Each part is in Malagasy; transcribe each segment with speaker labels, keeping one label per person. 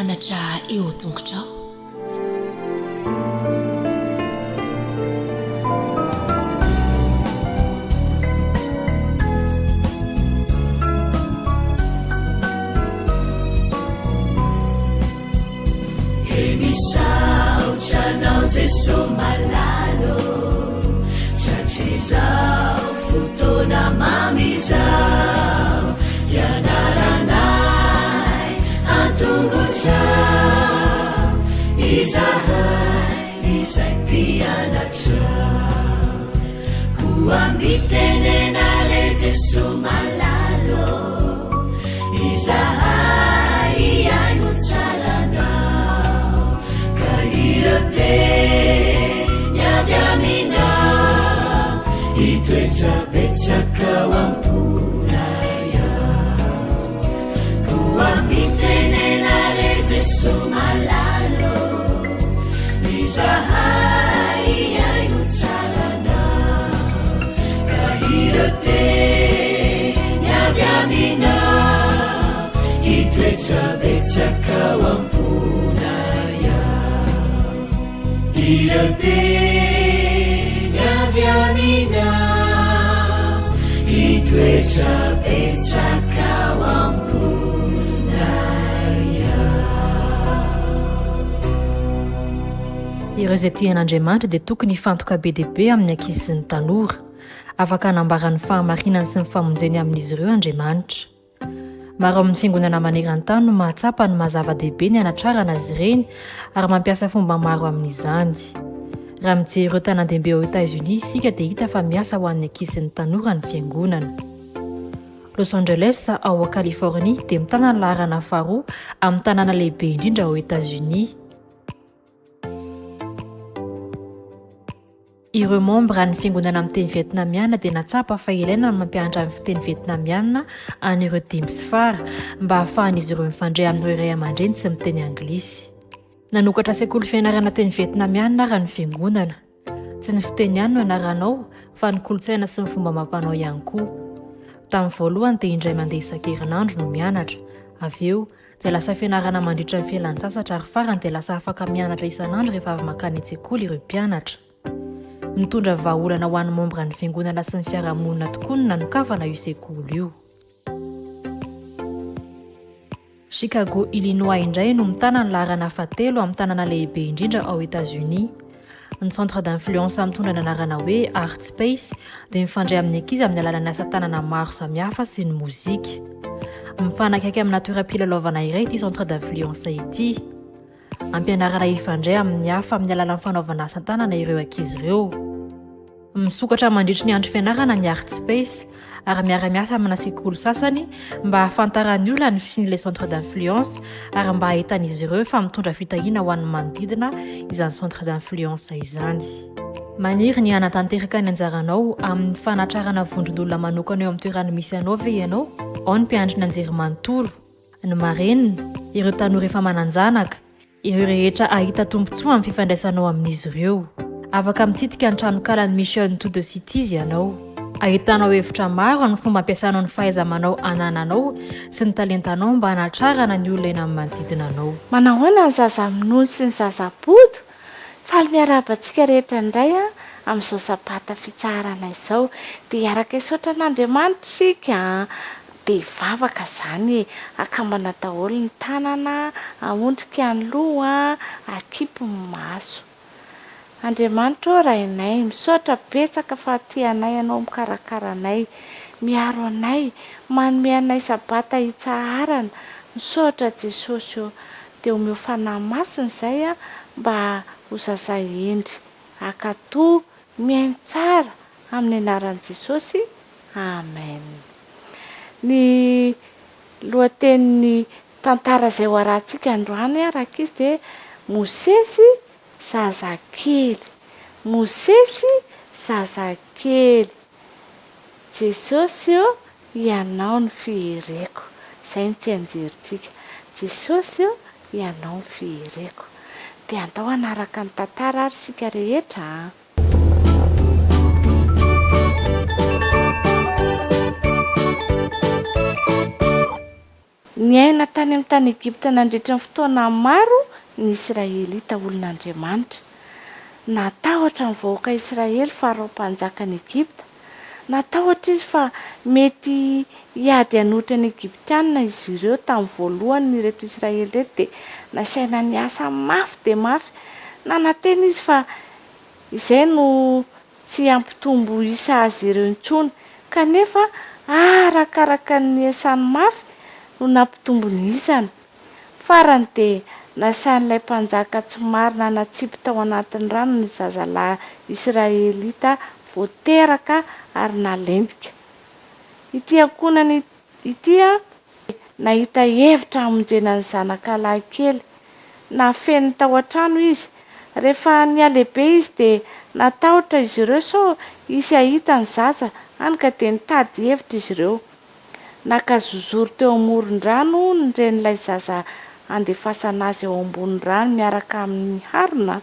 Speaker 1: mianatra eo tongotrao.
Speaker 2: Enisaucanao Jesu malalo chachizao futona mamizao yanaranai antunguchao izai pianachao kuambitenenale Jesu malalo izai ainuchalanao kahirote nyavyamina itwechapechakawampunaya kuambitenenale Jesu malalo izahai ainuchalanao kahirote nyavyamina itwechapechakawampunaya irote nyavyamina itwechapechakawampunaya.
Speaker 3: Ireo izay tian'Andriamanitra dia tokony hifantoka be dia be amin'ny ankizy sy ny tanora, afaka hanambarany fahamarinany sy ny famonjeny amin'izy ireo Andriamanitra. Maro amin'ny fiangonana maneran-tany no mahatsapa ny mazava-dehibe ny anatrarana azy ireny ary mampiasa fomba maro amin'izany. Raha mijery ireo tanan-dehibe ao États-Unis isika dia hita fa miasa ho an'ny ankizy sy ny tanora ny fiangonana. Los Angeles ao Californie dia mitana ny laharana faharoa amin'ny tanàna lehibe indrindra ao États-Unis. Ireo membre ny fiangonana amin'ny teny vietnamiana dia natsapa fa ilaina ny mampianatra amin'ny fiteny vietnamiana an'ireo dimy sy fara mba hahafahan'izy ireo mifandray amin'ireo iray aman-dreny sy miteny anglisy. Nanokatra sekoly fianarana teny vietnamiana raha ny fiangonana. Tsy ny fiteny ihany no ianaranao fa ny kolotsaina sy ny fomba amam-panao ihany koa. Tamin'ny voalohany dia indray mandeha isan-kerinandro no mianatra. Avy eo dia lasa fianarana mandritra ny fialan-tsasatra ary farany dia lasa afaka mianatra isan'andro rehefa avy makany an-tsekoly ireo mpianatra. Nitondra vahaolana ho an'ny membre ny fiangonana sy ny fiarahamonina tokoa ny nanokafana io sekoly io. Chicago, Illinois indray no mitana ny laharana fahatelo amin'ny tanàna lehibe indrindra ao États-Unis. Ny centre d'influence mitondra ny anarana hoe Art Space dia mifandray amin'ny ankizy amin'ny alalan'ny asa tanana maro samihafa sy ny mozika. Mifanakaiky amin'ny natoram-pilalaovana iray ity centre d'influence ity. Ampianarana ifandray amin'ny hafa amin'ny alalan'ny fanaovana asa tanana ireo ankizy ireo. Misokatra mandritry ny andro fianarana ny Art Space ary miara-miasa amina sekoly sasany mba hahafantaran'ny olona ny fisian'ilay centre d'influence ary mba ahitan'izy ireo fa mitondra fitahiana ho an'ny manodidina izany centre d'influence izany. Maniry ny hanatanteraka ny anjaranao amin'ny fanatrarana vondron'olona manokana eo amin'ny toerana misy anao ve ianao? Ao ny mpiandry ny anjerimanontolo, ny marenina, ireo tanora efa mananjanaka, ireo rehetra ahita tombontsoa amin'ny fifandraisanao amin'izy ireo. Afaka mitsitika ny tranonkalan'ny Mission to the Cities ianao. Ahitanao hevitra maro amin'ny fomba ampiasanao ny fahaiza-manao anananao sy ny talentanao mba hanatrarana ny olona eny amin'ny manodidina anao.
Speaker 4: Manahoana ny zaza-minono sy ny zaza-boto? Faly miarabantsika rehetra indray amin'izao sabata fitsarana izao dia hiaraka isaotra an'Andriamanitra isika. Dia vavaka izany akambana daholo ny tanana, ahondrika ny loha, akipy ny maso. Andriamanitra raha inay misaotra betsaka fa tianay ianao mikarakara anay, miaro anay, manome anay sabata hitsaharana. Misaotra Jesosy eo dia omeo fanahy masina izay mba ho zazay endry akatoa miaino tsara amin'ny anaran'i Jesosy. Amen. Ny lohatenin'ny tantara izay ho arahantsika androany araka izy dia Mosesy zazakely. Mosesy zazakely. Jesosy eo ianao ny fihereko. Izay ny tianjerintsika. Jesosy eo ianao ny fihereko. Dia andao anaraka ny tantara ary sika rehetra. ny aina tany amin'ny tany Egipta nandritra ny fotoana maro ny Israelita olon'Andriamanitra. Natahotra ny vahoaka Israely Farao mpanjakany Egipta. Natahotra izy fa mety hiady hanohitra ny Egiptianina izy ireo tamin'ny voalohany ireto Israely reto dia nasaina ny asa mafy dia mafy. Nanantena izy fa izay no tsy ampitombo isa azy ireo intsony, kanefa arakaraka ny asany mafy no nampitombo ny isany. Farany dia nasain'ilay mpanjaka tsy marina natsipy tao anatin'ny rano ny zazalahy Israelita voateraka ary nalendika. Ity ankonany ity nahita hevitra hamonjena ny zanakalahy kely. Nafeny tao an-trano izy. Rehefa nialehibe izy dia natahotra izy ireo sao isy ahita ny zaza, hany ka dia nitady hevitra izy ireo. Nakazozoro teo amoron-drano ren'ilay zaza andefasana azy eo ambonin'ny rano miaraka amin'ny harona.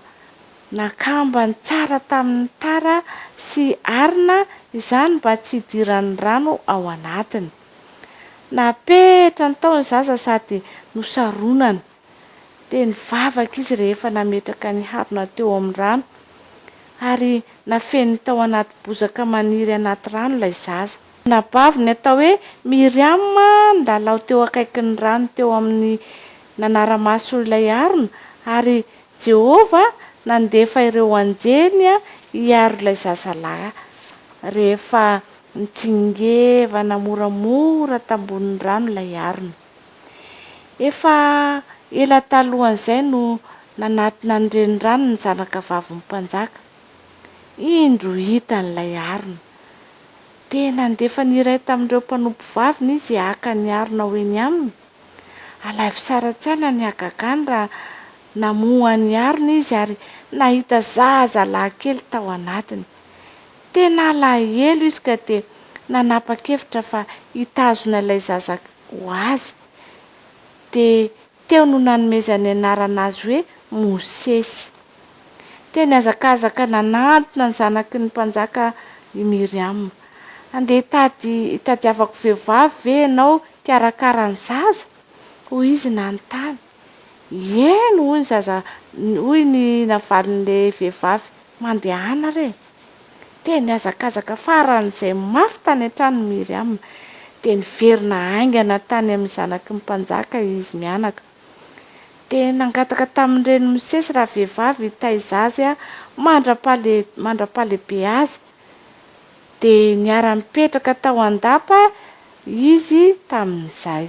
Speaker 4: Nakambany tsara tamin'ny tara sy arina izany mba tsy hidiran'ny rano ao anatiny. Napetra ny tao ny zaza sady nosaronany. Dia nivavaka izy rehefa nametraka ny harona teo amin'ny rano. Ary nafeny tao anaty bozaka maniry anaty rano ilay zaza. Nabavy ny atao hoe Miriam ndalalao teo akaikin'ny rano teo amin'ny nanaramaso ilay harona. Ary Jehova nandefa ireo anjely hiaro ilay zazalahy. Rehefa nitsingevana moramora tambonin'ny rano ilay harona. Efa ela talohan'izay no nanatina ny renirano ny zanaka vavy mpanjaka. Indro hitan'ilay harona. Dia nandefa n'iray tamin'ireo mpanompo vaviny izy haka ny harona ho eny aminy. Alaivo sara tsaina ny hakakany raha namoha ny harona izy ary nahita zazalahy kely tao anatiny. Tena alahelo izy ka dia nanapa-kevitra fa hitazona ilay zaza ho azy. Dia teo no nanomezany anarana azy hoe Mosesy. Teny azakazaka nanantona ny zanaky ny mpanjaka i Miriam. Andeha hitadiavako vehivavy ve ianao karakara ny zaza? Hoy izy nanontany. Eno hoy ny zaza, hoy ny navalin'ilay vehivavy, mandehana re. Teny azakazaka faran'izay mafy tany an-trano Miriam. Dia niverina aingana tany amin'ny zanaky ny mpanjaka izy mianaka. Dia nangataka tamin'ireny Mosesy raha vehivavy hitaiza azy mandrapalehibe azy. Dia niara-mipetraka tao an-dapa izy tamin'izay.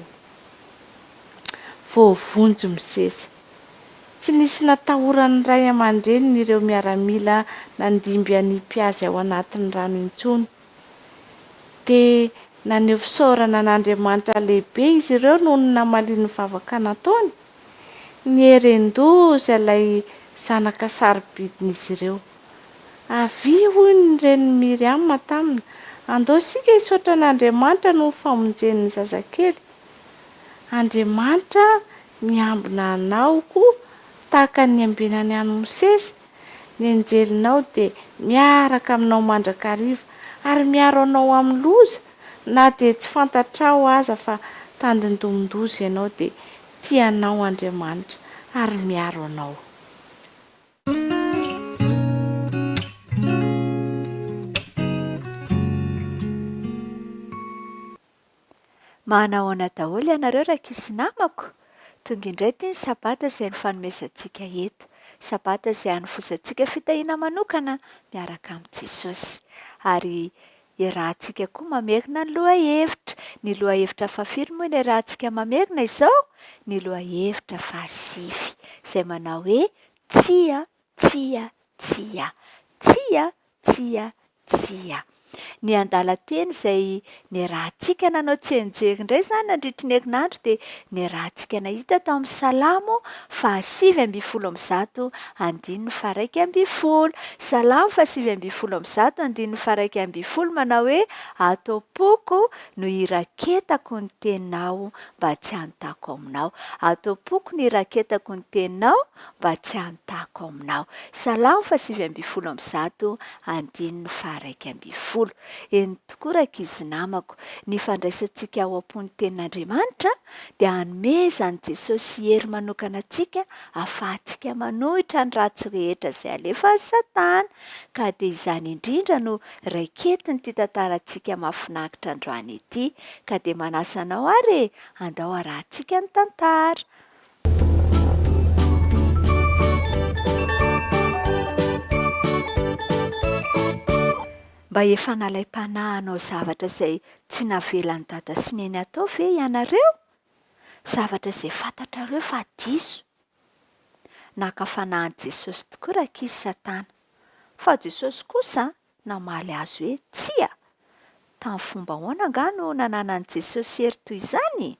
Speaker 4: Voavonjy Mosesy. Tsy nisy natahorany ray aman-dreny ireo miaramila nandimby hanipy azy ao anatin'ny rano intsony. Dia naneho fisaorana an'Andriamanitra lehibe izy ireo noho ny namalian'ny vavaka nataony. Nierendosy ilay zanaka sarobidin'izy ireo. Avy hoy ny reny Miriam taminy, andao sika hisaotra an'Andriamanitra noho ny famonjen'ny zazakely. Andriamanitra miambina anaoko tahaka ny ambinany an'i Mosesy. Ny anjelinao dia miaraka aminao mandrakariva ary miaro anao amin'ny loza. Na dia tsy fantatrao aza fa tandindomindozy ianao dia tianao Andriamanitra ary miaro anao.
Speaker 1: Manao daholo ianareo raikisy namako. Tonga indray ty ny sabata izay nifanomesantsika eto. Sabata izay hanofosantsika fitahiana manokana miaraka amin'ny Jesosy. Ary iarahantsika koa mamerina ny lohahevitra. Ny lohahevitra fahafiry moa ny iarahantsika mamerina izao? Ny lohahevitra fahasivy izay manao hoe tsia, tsia, tsia. Tsia, tsia, tsia. Ny andalan-teny izay niarahantsika nanao tsianjery indray izany nandritry ny herinandro dia niarahantsika nahita tao amin'ny Salamo 7:100 Salamo 7:100 manao hoe atao-poko no iraketako ny teninao mba tsy hanontako aminao. Atao-poko no iraketako ny teninao mba tsy hanontako aminao. Salamo 7:100. Eny tokoa rakizy namako, ny fandraisantsika ao am-pony tenin'Andriamanitra dia hanomezany Jesosy hery manokana antsika ahafahantsika manohitra ny ratsy rehetra izay alefan'ny Satana. Ka dia izany indrindra no raiketiny ity tantarantsika mahafinaritra androany ity. Ka dia manasa anao ary andao arahantsika ny tantara. Mba efa nalaim-panahinao zavatra izay tsy navelan'ny dada sy neny atao ve ianareo? Zavatra izay fantatrareo fa diso. Naka-fanahin'i Jesosy tokoa rakizy Satana. Fa Jesosy kosa namaly azy hoe tsia. Tamin'ny fomba ahoana anga no nananan'i Jesosy hery toy izany?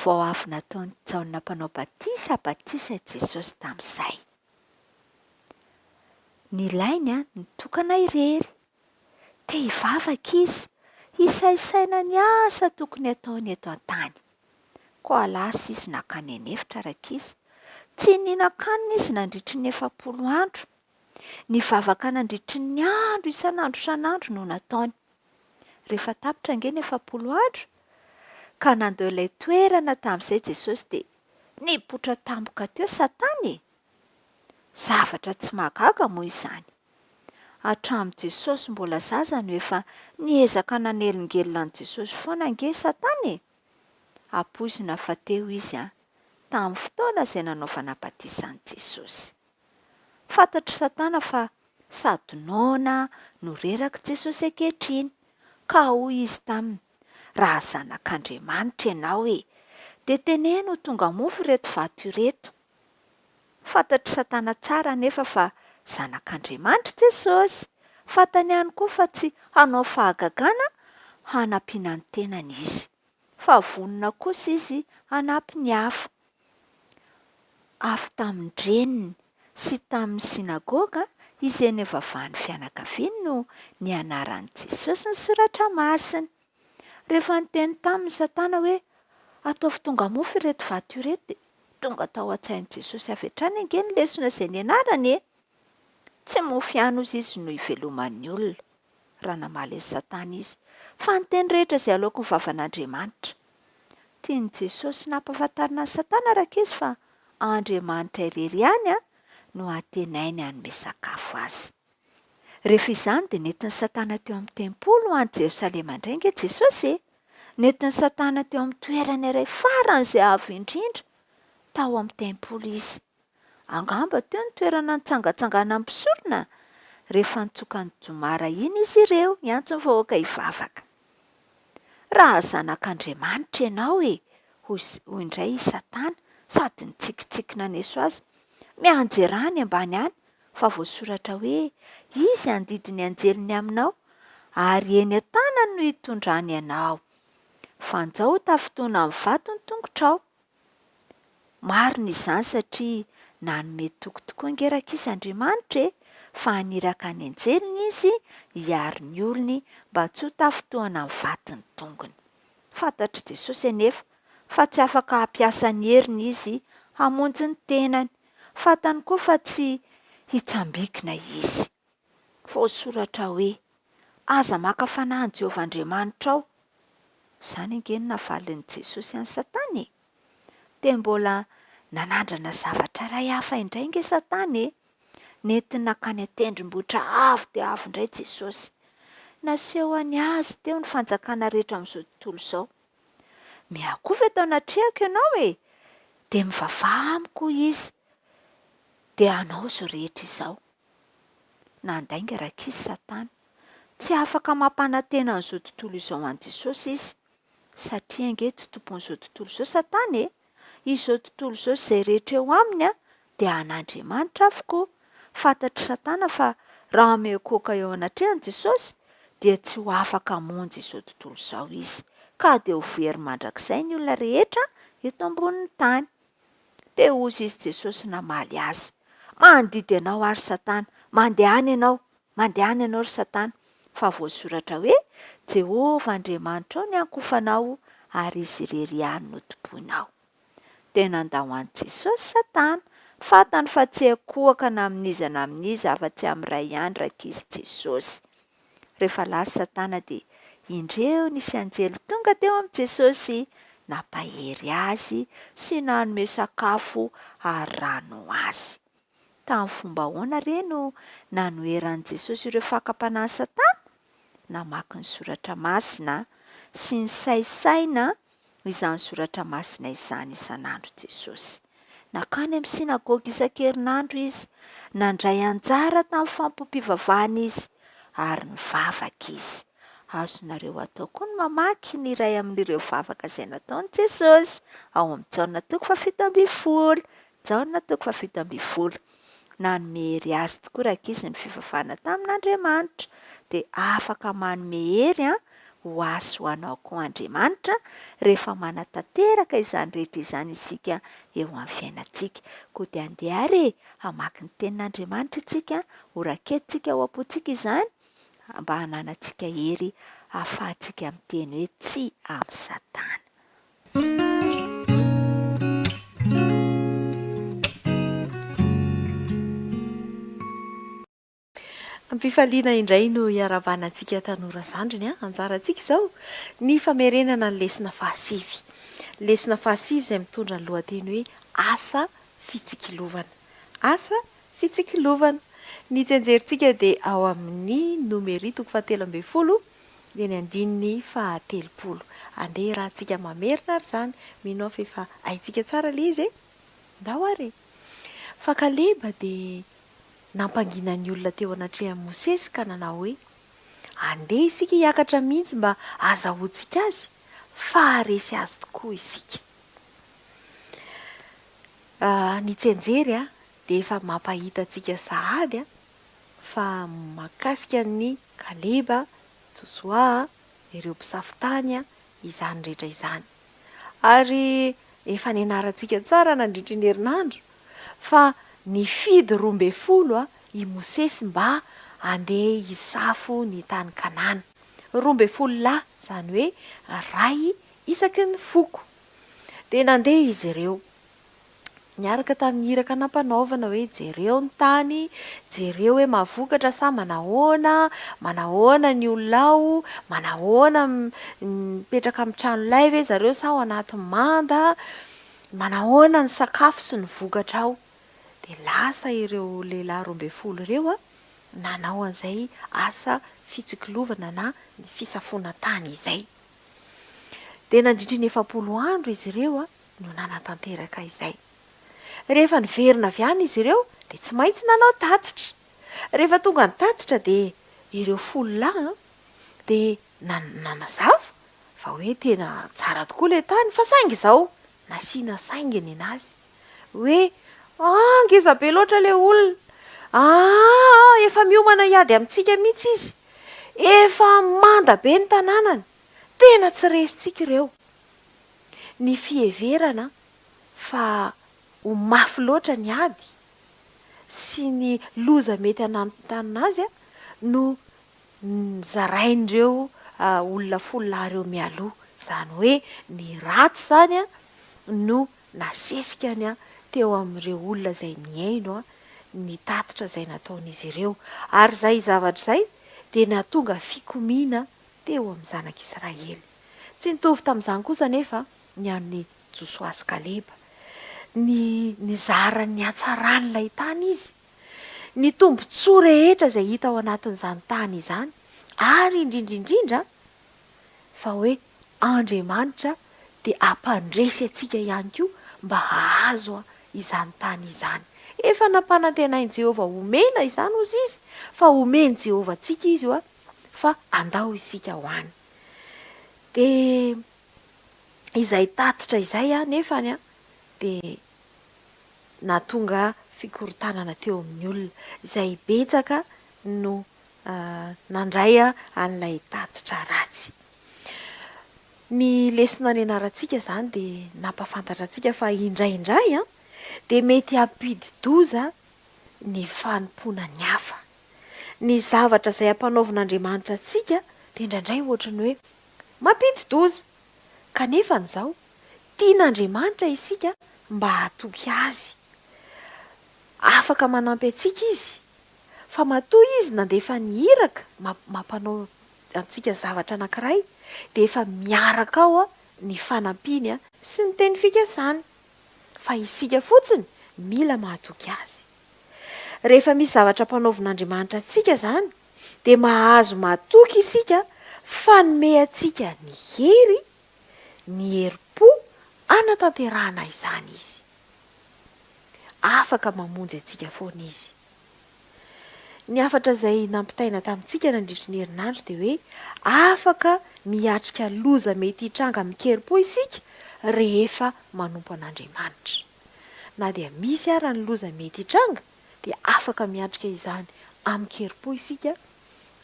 Speaker 1: Vao avy nataon'ny Jaona mpanao batisa Jesosy tamin'izay. Ny lainy nitokana irery. Te hivavaka izy, hisaisaina ny asa tokony ataony eto an-tany. Koa lasa izy nakany anefitra rakizy. Tsy nihinan-kanina izy nandritry ny 40 andro. Ny vavaka nandritry ny andro isan'andro no nataony. Rehefa tapitra ange ny 40 andro, ka nandoha ilay toerana tamin'izay Jesosy dia nipotra tampoka teo Satana. Zavatra tsy mahagaga moa izany. Hatramin'i Jesosy mbola zaza no efa niezaka nanelingelina an'i Jesosy foana ange Satana. Ampoizina fa teo izy tamin'ny fotoana izay nanaovana batisa an'i Jesosy. Fantatry Satana fa sady noana no reraka Jesosy ankehitriny. Ka hoy izy taminy, raha zanak'Andriamanitra ianao dia teneno ho tonga mofo reto vato ireto. Fantatry Satana tsara nefa fa zanak'Andriamanitra Jesosy. Fantany ihany koa fa tsy hanao fahagagana hanampiana ny tenany izy. Fa vonona kosa izy hanampy ny hafa. Avy tamin'ny dreniny sy tamin'ny sinagoga izay nevavahan'ny fianakaviany no nianaran'i Jesosy ny soratra masina. Rehefa niteny tamin'ny Satana hoe ataovy tonga mofo ireto vato ireto, tonga tao an-tsain'i Jesosy avy hatrany ange ny lesona izay nianarany. Tsy mofo ihany hozy izy no iveloman'ny olona raha namaly Satana izy, fa ny teny rehetra izay aleoko ny vavan'Andriamanitra. Tian'i Jesosy nampahafantarina ny Satana rakizy fa Andriamanitra irery ihany no atenainy hanome sakafo azy. Rehefa izany dia nentin'ny Satana teo amin'ny tempolo any Jerosalema indray ange Jesosy. Nentin'ny Satana teo amin'ny toerana iray faran'izay avo indrindra tao amin'ny tempolo izy. Angamba teo ny toerana nitsangatsangana mpisorona. Rehefa nitsoka ny jomara iny izy ireo hiantso ny vahoaka hivavaka. Raha zanak'Andriamanitra ianao hoy indray i Satana sady nitsikitsikina neso azy. Mianjerany ambany any fa voasoratra hoe izy handidiny anjeliny aminao ary eny an-tanany no hitondrany ianao. Fanjao tafotoana amin'ny vato ny tongotrao. Marina izany satria nanome toky tokoa angerak'izy Andriamanitra fa haniraka ny anjeliny izy hiaro ny olony mba tsy ho tafotoana amin'ny vatony tongony. Fantatry Jesosy anefa fa tsy afaka hampiasa ny heriny izy hamonjy ny tenany. Fantany koa fa tsy hitsambikina izy. Voasoratra hoe aza maka fanahin Jehovah Andriamanitra ao. Izany ange ny navalin'i Jesosy an'i Satana. Dia mbola nanandrana zavatra iray hafa indray ange Satana. Nentiny nakany an-tendrombohitra avo dia avo indray Jesosy. Nasehony azy teo ny fanjakana rehetra amin'izao tontolo izao. Miakovy eto anatrehako ianao dia mivavaha amiko izy. Dia hanao izao rehetra izao. Nandainga rakizy Satana. Tsy afaka mampanantena an'izao tontolo izao an'i Jesosy izy. Satria ange tsy tompon'izao tontolo izao Satana. Izao tontolo izao izay rehetra eo aminy dia an'Andriamanitra avokoa. Fantatry Satana fa raha ameakoaka eo anatrehany Jesosy dia tsy ho afaka hamonjy izao tontolo izao izy. Ka dia ho very mandrakizay ny olona rehetra eto ambonin'ny tany. Dia hozy izy Jesosy namaly azy. Mandidy ianao ary Satana. Mandeha any ianao ry Satana. Fa voasoratra hoe Jehovah Andriamanitra ao ny ankofanao ary izy irery ihany no tomponao. Dia nandao an'i Jesosy Satana. Fantany fa tsy hakohaka na amin'iza afa-tsy amin'ny ray ihany rakizy Jesosy. rehefa lasa Satana dia indreo nisy anjely tonga teo amin'i Jesosy nampahery azy sy nanome sakafo ary rano azy. Tamin'ny fomba ahoana re no nanoheran'i Jesosy ireo fakam-panahy Satana? Namaky ny soratra masina sy ny saisaina izany soratra masina izany isan'andro Jesosy. Nakany amin'ny sinagogy isan-kerinandro izy, nandray anjara tamin'ny fampompivavahana izy ary nivavaka izy. Azonareo atao koa ny mamaky ny iray amin'ireo vavaka izay nataon'i Jesosy ao amin'ny Jaona toko fafito ambin'ny folo. Jaona toko fafito ambin'ny folo. Nanome hery azy tokoa rakizy ny fivavahana tamin'Andriamanitra dia afaka manome hery ho azy ho anao koa Andriamanitra rehefa manatanteraka izany rehetra izany isika eo amin'ny fiainantsika. Koa dia andeha ary hamaky ny tenin'Andriamanitra isika, ho raketitsika ao am-pontsika izany mba hananantsika hery ahafahantsika miteny hoe tsia amin'ny Satana.
Speaker 5: Ampifaliana indray no iaravanantsika tanora zandriny anjarantsika izao ny famerenana ny lesona fahasivy. Lesona fahasivy izay mitondra ny lohateny hoe asa fitsikilovana. Asa fitsikilovana. Ny tsenjerintsika dia ao amin'ny nomery toko 7 dia ny andininy 10. Andeha raha tsika mamerina ary izany mino fa efa haitsika tsara le izy ndao ary. Fa Kaleba dia nampangina ny olona teo anatrehan'i Mosesy ka nanao hoe andeha isika hiakatra mihitsy mba azahoantsika azy fa haresy azy tokoa isika. Ny tsenjery dia efa mampahita antsika sahady fa makasika ny Kaleba, Josoa, ireo mpisafitany izany rehetra izany. Ary efa nianarantsika tsara nandritra ny herinandro fa nifidy 12 i Mosesy mba andeha hisafo ny tany Kanana. 12 lahy izany hoe ray isaky ny foko. Dia nandeha izy ireo niaraka tamin'ny iraka nampanaovana hoe jereo ny tany, jereo hoe mahafokatra sa manahoana ny olona ao, manahoana mipetraka amin'ny trano lay ve zareo sa ao anaty manda, manahoana ny sakafo sy ny vokatra ao. Dia lasa ireo lehilahy 12 ireo nanao an'izay asa fitsikilovana na ny fisafona tany izay. Dia nandritry ny 70 andro izy ireo no nanatanteraka izay. Rehefa niverina avy any izy ireo dia tsy maintsy nanao tatitra. Rehefa tonga ny tatitra dia ireo 10 lahy dia nanazava fa hoe tena tsara tokoa ilay tany fa saingy izao nasiana sainginy anazy hoe ngeza be loatra ilay olona, efa miomana hiady amintsika mihitsy izy, efa manda be ny tanànany, tena tsy resintsika ireo. Ny fiheverana fa ho mafy loatra ny ady sy ny loza mety hananontany azy no zarain'ireo olona 10 lahy ireo mialoha. Izany hoe ny ratsy izany no nasesikany teo amin'ireo olona izay niaino ny tatitra izay nataon'izy ireo. Ary izay zavatra izay dia nahatonga fikomiana teo amin'ny zanak'Israely. Tsy nitovy tamin'izany kosa nefa ny an'ny Josoa sy Kaleba. Ny zarany hatsaran'ilay tany izy, ny tombontsoa rehetra izay hita ao anatin'izany tany izany, ary indrindra fa hoe Andriamanitra dia ampandresy antsika ihany koa mba hahazo izany tany izany. Efa nampanantenain'i Jehovah omena izany ozy izy, fa omeny Jehovah antsika izy fa andao isika ho any. Dia izay tatitra izay nefa dia nahatonga fikorotanana teo amin'ny olona izay betsaka no nandray an'ilay tatitra ratsy. Ny lesona nianarantsika izany dia nampafantatra antsika fa indraindray dia mety hampidi-doza ny fanompoana ny hafa. Ny zavatra izay ampanaovin'Andriamanitra antsika dia indraindray ohatran'ny hoe mampidi-doza. Kanefa n'izao tian'Andriamanitra isika mba hatoky azy. Afaka manampy antsika izy fa matoa izy na dia efa nihiraka mampanao antsika zavatra anankiray dia efa miaraka ao ny fanampiany sy ny teny fikasany, fa isika fotsiny mila mahatoky azy. Rehefa misy zavatra mpanaovin'Andriamanitra antsika izany dia mahazo mahatoky isika fanome antsika ny hery, ny herim-po anatanterahana izany izy. Afaka mamonjy antsika foana izy. Ny hafatra izay nampitaina tamintsika nandritry ny herinandro dia hoe afaka miatrika loza mety hitranga mikerim-po isika rehefa manompo an'Andriamanitra. Na dia misy ara ny loza mety hitranga dia afaka miatrika izany amikerim-po isika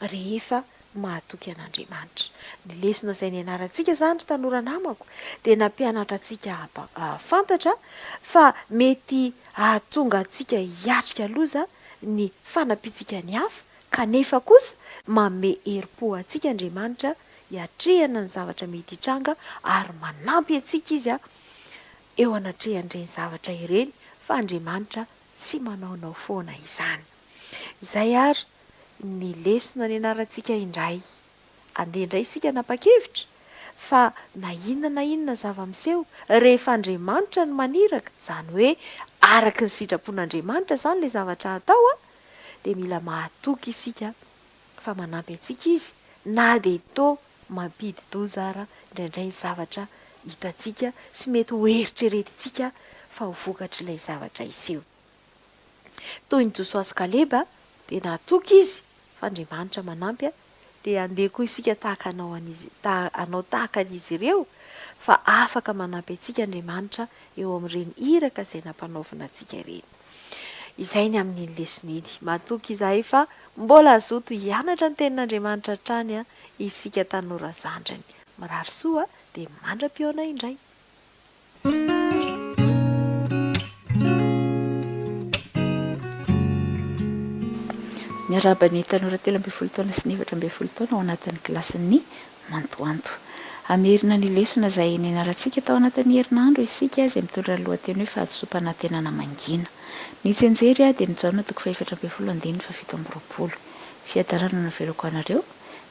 Speaker 5: rehefa mahatoky an'Andriamanitra. Ny lesona izay nianarantsika izany tanora namako dia nampianatra antsika fantatra fa mety hahatonga antsika hiatrika loza ny fanampitsika ny hafa, kanefa kosa manome herim-po antsika Andriamanitra hiatrehana ny zavatra mety hitranga ary manampy antsika izy eo anatrehan'ireny zavatra ireny, fa Andriamanitra tsy manaonao foana izany. Izay ary ny lesona nianarantsika indray. Andeha indray isika nanapa-kevitra fa na inona zava-miseho rehefa Andriamanitra no maniraka, izany hoe araka ny sitrapon'Andriamanitra izany ilay zavatra atao dia mila mahatoky isika fa manampy antsika izy, na dia toa mampidi-doza ara indraindray zavatra hitantsika sy mety ho eritreretintsika fa ho vokatra ilay zavatra iseho. Toy ny Josoa sy Kaleba dia nahatoky izy fa Andriamanitra manampy, dia andeha koa isika hanao tahaka an'izy ireo, fa afaka manampy antsika Andriamanitra eo amin'ireny iraka izay nampanaovina antsika ireny. Izay ny amin'ny lesoniny. Mahatoky izahay fa mbola azoto hianatra ny tenin'Andriamanitra hatrany isika tanora zandrany. Mirary soa dia mandra-pioana indray.
Speaker 1: Miaraba ny tanora 13 taona sy 14 taona ao anatin'ny kilasin'ny mantoanto. Amerina ny lesona izay nianarantsika tao anatin'ny herinandro isika izay mitondra ny lohateny hoe fahadisompana tenana mangina. Ny tsenjery dia nijaona toko 420 fiadarana no navelako anareo,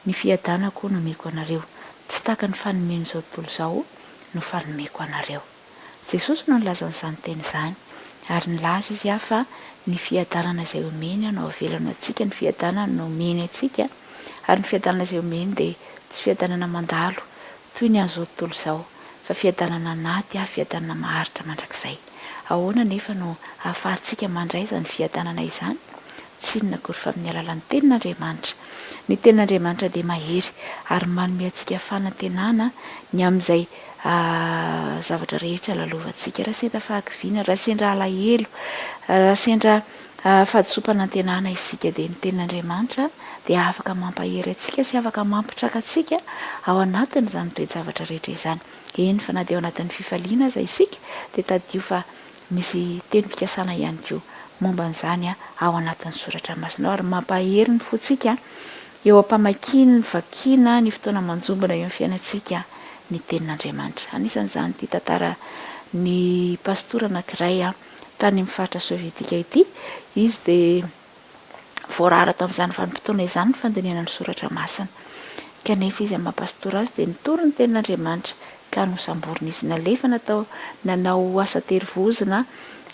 Speaker 1: ny fiadanako no meko anareo, tsy taka ny fanomeny izao tontolo izao no fanomeko anareo. Jesosy no nilaza n'izany teny izany, ary nilaza izy fa ny fiadanana izay omeny no avelana antsika, ny fiadanana no omeny antsika, ary ny fiadanana izay omeny dia tsy fiadanana mandalo toy ny an'izao tontolo izao, fa fiadanana naty, fiadanana maharitra mandrakizay. Ahoana nefa no ahafahantsika mandray izany fiadanana izany? Tsy inona akory fa amin'ny alalan'ny tenin'Andriamanitra. Ny tenin'Andriamanitra dia mahery ary manome antsika fanantenana ny amin'izay zavatra rehetra lalovantsika. Raha sendra fahakiviana, raha sendra alahelo, raha sendra fahadisompana antenana isika dia ny tenin'Andriamanitra dia afaka mampahery antsika sy afaka mampitraka antsika ao anatin' izany toe-javatra rehetra izany. Eny fa na dia ao anatin'ny fifaliana aza isika dia tadio fa misy teny fikasana ihany koa momba an'izany ao anatin'ny soratra masina, ary mampahery ny fontsika eo ampamakiny, ny vakiana, ny fotoana manjombona eo amin'ny fiainantsika ny tenin'Andriamanitra. Anisan'izany ity tantara ny pastora anankiray tany amin'ny faritra sovietika ity. Izy dia voarara tamin'izany vanim-potoana izany ny fandinihana ny soratra masina, kanefa izy amin'ny mampastora azy dia nitory ny tenin'Andriamanitra ka nosamborina izy. Nalefa nanao asa terivozina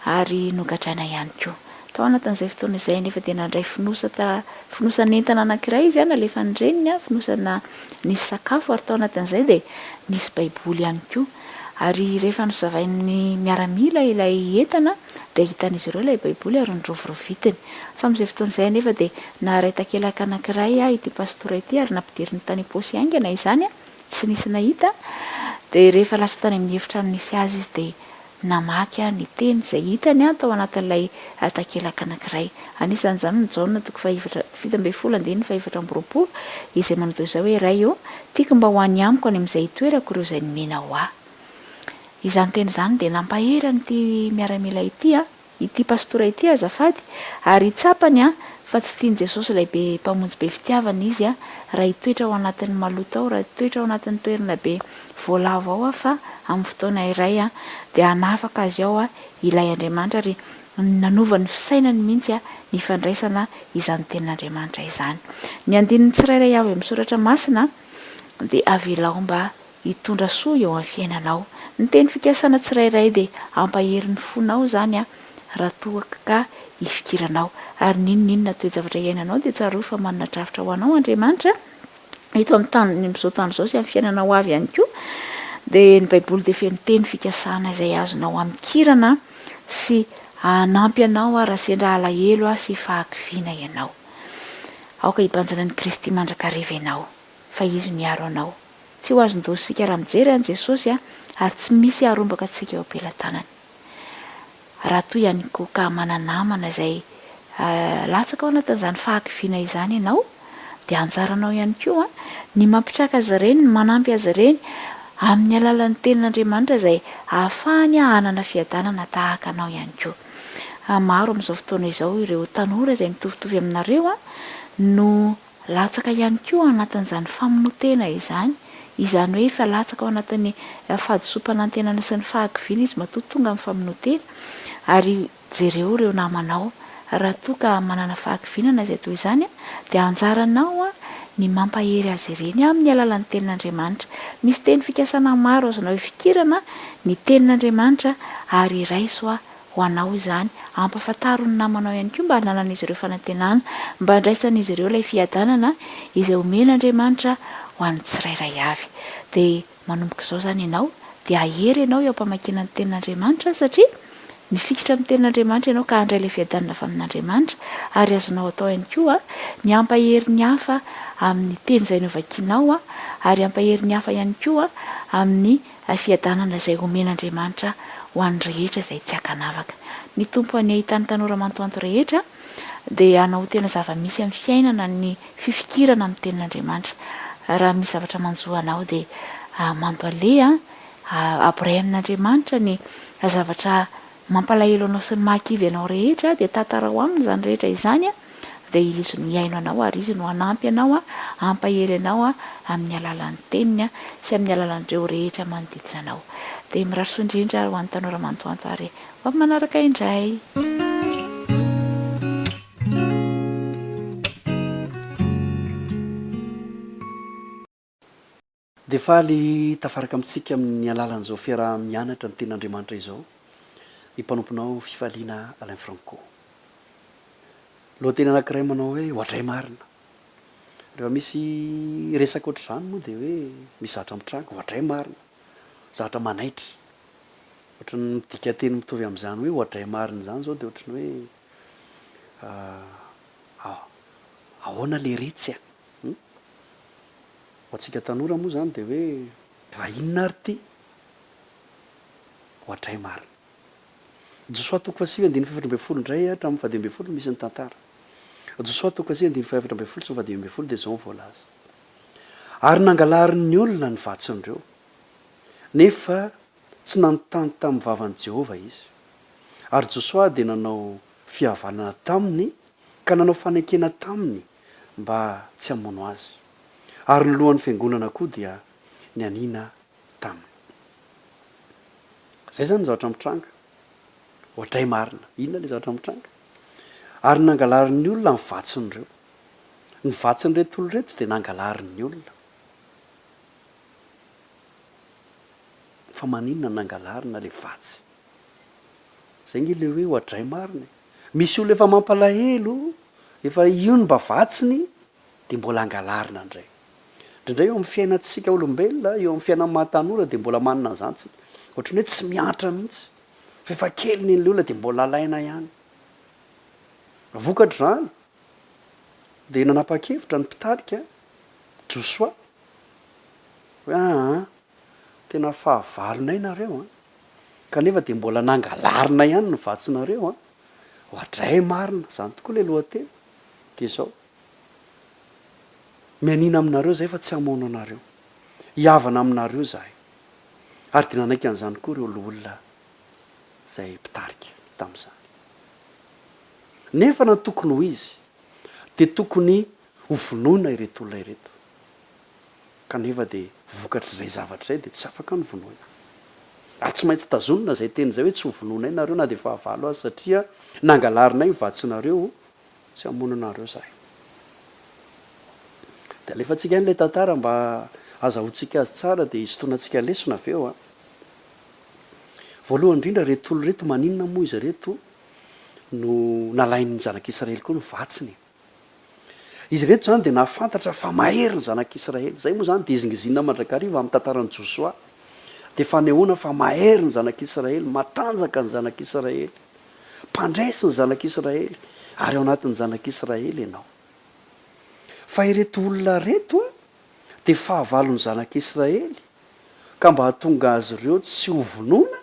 Speaker 1: ary nogadraina ihany koa. Tao anatin'izay fotoana izay nefa dia nandray fonosan'entana anankiray izy, nalefa ny reniny finosana nisy sakafo, ary tao anatin'izay dia nisy baiboly ihany koa. Ary rehefa nosavain'ny miaramila ilay entana dia hitan'izy ireo ilay baiboly ary norovirovitiny. Fa amin'izay fotoana izay nefa dia naharay takelaka anankiray ity pastora ity, ary nampidiriny tany am-paosy aingana izany, tsy nisy nahita. Dia rehefa lasa tany amin'ny efitrano nisy azy izy dia namaky ny teny izay hitany tao anatin'ilay takelaka anankiray. Anisan'izany ny Jaona 7:24 izay manao izao hoe: "Ray tiako mba ho any amiko any amin'izay toerako ireo izay nomena ho ahy." Izany teny izany dia nampahery an'ity miaramila ity pastora ity azafady, ary itsapany fa tsy tiany Jesosy ilay mpamonjy be fitiavana izy raha hitoetra ao anatin'ny maloto ao, raha hitoetra ao anatin'ny toerana be voalavo ao, fa amin'ny fotoana iray dia hanafaka azy ao ilay Andriamanitra, ary
Speaker 4: nanovany fisainany mihitsy a ny fandraisana izany tenin'Andriamanitra izany. Ny andininy tsirairay avy amin'ny soratra masina dia avelao mba hitondra soa eo amin'ny fiainanao. Ny teny fikasana tsirairay dia ampaherin'ny fonao zany a raha toaka ka hifikiranao ary ninonina toe-javatra iainanao dia tsaro fa manana drafitra ho anao Andriamanitra eto amin'ny tany amin'izao tany izao sy amin'ny fiainanao avy ihany koa. Dia ny baiboly dia feno teny fikasana izay azonao amikirana sy anampy anao raha sendra alahelo sy fahakiviana ianao. Aoka hibanjana ny Kristy mandrakariva ianao fa izy miaro anao. Tsy ho azon-dosika raha mijery an' Jesosy ary tsy misy harombaka antsika eo am-pelantanany. Raha toy ihany koa ka mananamana izay latsaka ao anatin'izany fahakiviana izany ianao dia anjaranao ihany koa ny mampitraka azy ireny, ny manampy azy ireny amin'ny alalan'ny tenin'Andriamanitra izay ahafahany hanana fiadanana tahaka anao ihany koa. Maro amin'izao fotoana izao ireo tanora izay mitovitovy aminareo no latsaka ihany koa anatin'izany famonotena izany. Izany hoe efa latsaka ao anatin'ny fahadisom-panantenana sy ny fahakiviana izy matoa tonga amin'ny famonotena ary jereo ireo namanao raha toa ka manana fahakiviana izay toy izany dia anjaranao ny mampahery azy ireny amin'ny alalan'ny tenin'Andriamanitra. Misy teny fikasana maro azonao hifikirana ny tenin'Andriamanitra ary iraiso ho anao izany. Ampafantaro ny namanao ihany koa mba hananan'izy ireo fanantenana, mba handraisan'izy ireo ilay fiadanana izay omen'Andriamanitra ho an'ny tsirairay avy. Dia manomboka izao zany ianao dia ahery ianao eo am-pamakiana ny tenin'Andriamanitra satria mifikitra amin'ny tenin'Andriamanitra ianao ka handray ilay fiadanana avy amin'Andriamanitra ary azonao atao ihany koa ny ampahery ny hafa amin'ny teny izay novakianao ary ampahery ny hafa ihany koa amin'ny fiadanana izay omen'Andriamanitra ho an'ny rehetra izay tsy hakanavaka. Ny tompo any ahitany tanora mantoanto rehetra dia anao tena zava-misy amin'ny fiainana ny fifikirana amin'ny tenin'Andriamanitra. Raha misy zavatra manjoanao dia mampiale ampray amin'Andriamanitra ny zavatra mampalahelo anao sy ny mahakivy anao rehetra dia tantara ho aminy izany rehetra izany dia izy no hiaino anao ary izy no hanampy anao ampahery anao amin'ny alalan'ny teniny sy amin'ny alalan'ireo rehetra manodidina anao. Dia mirary soa indrindra ho an'ny tanora mantoanto ary ho amin'ny manaraka indray.
Speaker 6: Dia faly tafaraka amintsika amin'ny alalan'izao fiarah-mianatra ny tenin'Andriamanitra izao ny mpanomponao fifaliana Alain Franco. Lohateny anankiray manao hoe hoatray marina. Rehefa misy resaka ohatr'izany moa dia hoe misy zavatra mitranga hoatray marina, zavatra manaitra. Ohatra ny midika teny mitovy amin'izany hoe hoatray marina izany izao dia ohatra ny hoe ahoana le retsy ho antsika tanora moa izany dia hoe raha inona ary ty hoatray marina. Josoa toko faha 9:7 indray hatramin'ny 10 misy ny tantara. Josoa toko faha 9:7 sy 10 dia izao voalaza. Ary nangalarin'ny olona ny vatsin'ireo nefa tsy nanontany tamin'ny vavan'i Jehovah izy. Ary Josoa dia nanao fihavanana taminy ka nanao fanekena taminy mba tsy hamono azy. Ary ny lohan'ny fiangonana koa dia ny aniana taminy. Izay zany ny zavatra mitranga. Hoatray marina. Inona ilay zavatra mitranga? Ary nangalarin'ny olona ny vatsin'ireo. Ny vatsin'ireto olona reto dia nangalarin'ny olona. Fa maninona nangalarina ilay vatsy? Izay nge ilay hoe hoatray marina. Misy olona efa mampalahelo, efa io ny mba vatsiny dia mbola angalarina indray. Indray eo amin'ny fiainantsika olombelona, eo amin'ny fiainan'ny mahatanora dia mbola manana an'izany tsika. Ohatran'ny hoe tsy mianatra mihitsy. Fa efa kely ny olona dia mbola alaina ihany. Vokatra izany dia nanapa-kevitra ny mpitarika Josoa hoe tena fahavalonay nareo kanefa dia mbola nangalarina ihany ny vatsinareo hoatray marina. Izany tokoa ilay lohateny dia izao. Mianina aminareo izay fa tsy hamono anareo. Hiavana aminareo izahay. Ary dia nanaiky an'izany koa ireo olona izay mpitarika tamin'izany. Nefa na tokony ho izy dia tokony ho vonoina ireto olona ireto. Kanefa dia vokatra izay zavatra izay dia tsy afaka ny vonoina. ary tsy maintsy tazonina zay teny zay hoe tsy hovonona inareo na de fahavalo azy satria nangalarina y vatsinareo tsy hamonanareo zahy de alefa tsika n'lay tantara mba azahoantsika azy tsara de izy tonatsika lesona av eo a voalohany indrindra retolo reto maninona moa izy reto no nalain'ny zanak'israely koa no vatsiny izy reto zany de nahafantatra fa mahery ny zanak'israely zay moa zany de izingizina mandrakariva amin'ny tantarany josoa de fanehoana fa mahery ny zanak'israely matanjaka ny zanak'israely mpandraisy ny zanak'israely ary ao anatin'ny zanak'israely ianao fa ireto olona reto a de fahavalony zanak'israely ka mba hahatonga azy ireo tsy hovonona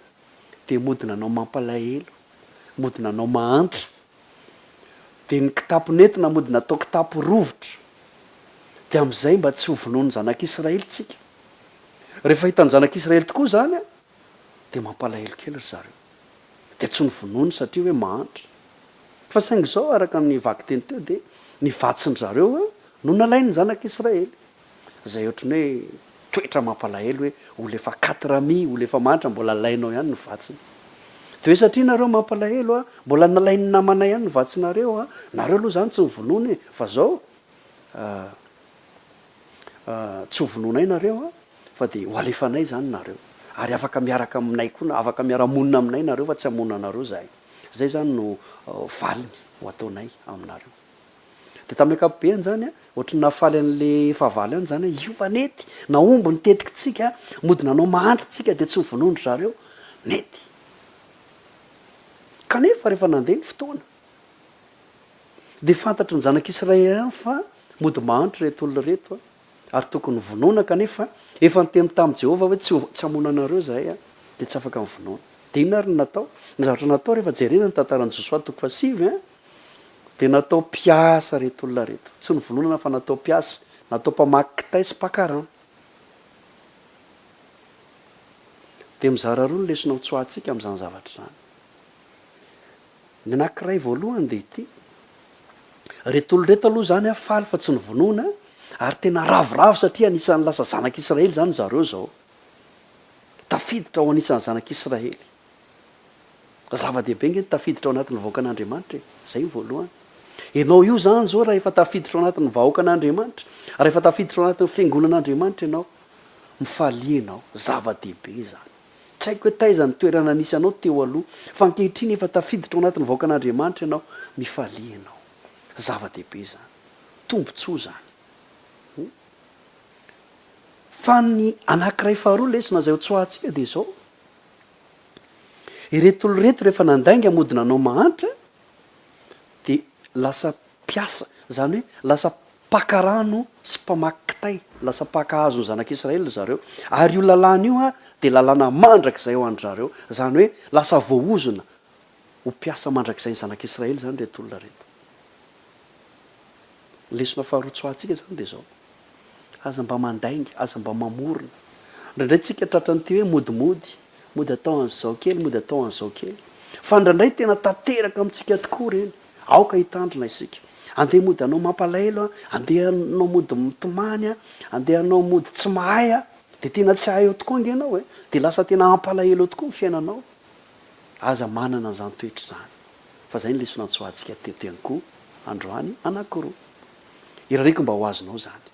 Speaker 6: de modina anao mampalahelo modina anao mahantra de ny kitapo nentina modina atao kitapo rovotra de am'izay mba tsy hovonony zanak'israely tsika rehefa hitany zanak'israely tokoa zany a de mampalahelo kely ry zareo de tsy nyvonony satria hoe mahantra fa saingy zao araka ny vaky teny teo de ny vatsiny zareo a no nalainy zanak'israely zay ohatrany hoe toetra mampalahelo hoe olo efa 4 olo efa mahantra mbola lainao ihany ny vatsiny de hoe satria nareo mampalahelo a mbola nalainy namanay ihany ny vatsinareo a nareo aloha zany tsy nyvonony fa zao tsy hovononay nareo a fa de ho alefanay zany nareo ary afaka miaraka aminay koa afaka miara-monina aminay nareo fa tsy hamonina anareo zahay zay zany no valiny ho ataonay aminareo de tamin'ny akapobeany zany a ohatrany nafaly an'le fahavaly any zany io fa nety naombo ny tetiky tsika modina anao mahantra tsika de tsy nyvonondry zareo nety kanefa rehefa nandeha ny fotoana de fantatry ny zanak'israely any fa mody mahantra reto olona reto a ary tokony vonona kanefa efa nyteny tamin'i jehovah hoe tsy hamonanareo zahay a de tsy afaka mivonona de ino ary ny natao ny zavatra natao rehefa jerena ny tantarany josoa toko fasivy a de natao mpiasa reto olona reto tsy ny vononana fa natao mpiasa natao mpamaky kitay sy mpakarano de mizara roa ny lesonao tsoahtsika am'izany zavatra zany ny anankiray voalohany de ity reto olo reto aloha zany a faly fa tsy ny vonona ary tena ravoravo satria anisan'ny lasa zanak'israely zany zareo zao tafiditra ao anisan'ny zanak'israely zava-dehibe nge ny tafiditra ao anatin'ny vahoaka an'andriamanitra zay voalohany ianao io zany zao raha efa tafiditra ao anatin'ny vahoaka an'andriamanitra raha efa tafiditra ao anatin'ny fiangonan'andriamanitra ianao mifalia ianao zava-dehibe zany tsy haiko hoe taiza ny toerana nisy anao teo aloha fa ankehitriny efa tafiditra ao anatin'ny vahoaka an'andriamanitra ianao mifalia ianao zava-dehibe zany tombotsoa zany fa ny anankiray faharoa lesona zay ho tsoahantsika de zao ireto olo reto rehefa nandainga modina anao mahantra de lasa mpiasa zany hoe lasa pakarano sy mpamaky kitay lasa pakahazo ny zanak'israely zareo ary io lalàna io a de lalàna mandrak'izay ao andry zareo zany hoe lasa voaozona ho mpiasa mandrak'izay ny zanak'israely zany reto olona reto lesona faharoa tsoahantsika zany de zao aza mba mandaingy aza mba mamorona ndraindray tsika tratranyity hoe modimody mody atao an'izao kely mody atao an'izao kely fa ndraindray tena tanteraka amintsika tokoa reny aoka hitandrina isika andeha mody anao mampalahelo a andeha anao mody mitomany a andeha anao mody tsy mahay a de tena tsy ahay eo tokoa ange anao de lasa tena ampalahelo eo tokoa ny fiainanao aza manana an'izany toetra zany fa zay ny lesona antsoahantsika tety ihany koa androany anankiroa irareko mba ho azonao zany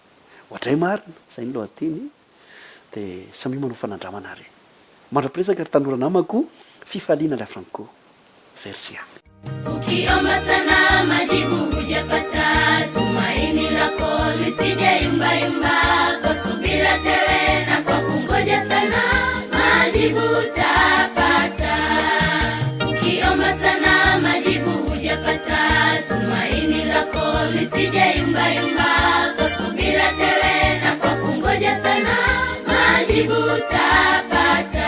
Speaker 6: ohatray marina zay ny lohateny de samy manao fanandramana reny mandra-piresaka ry tanora namako fifaliana la franco zay risia
Speaker 2: ukiomba sana majibu hujapata tumaini lako lisije yumba yumba kwa subira tele na kwa kungoja sana majibu utapata ukiomba sana majibu hujapata tumaini lako lisije yumba yumba kwa subira tele na kwa kungoja sana majibu utapata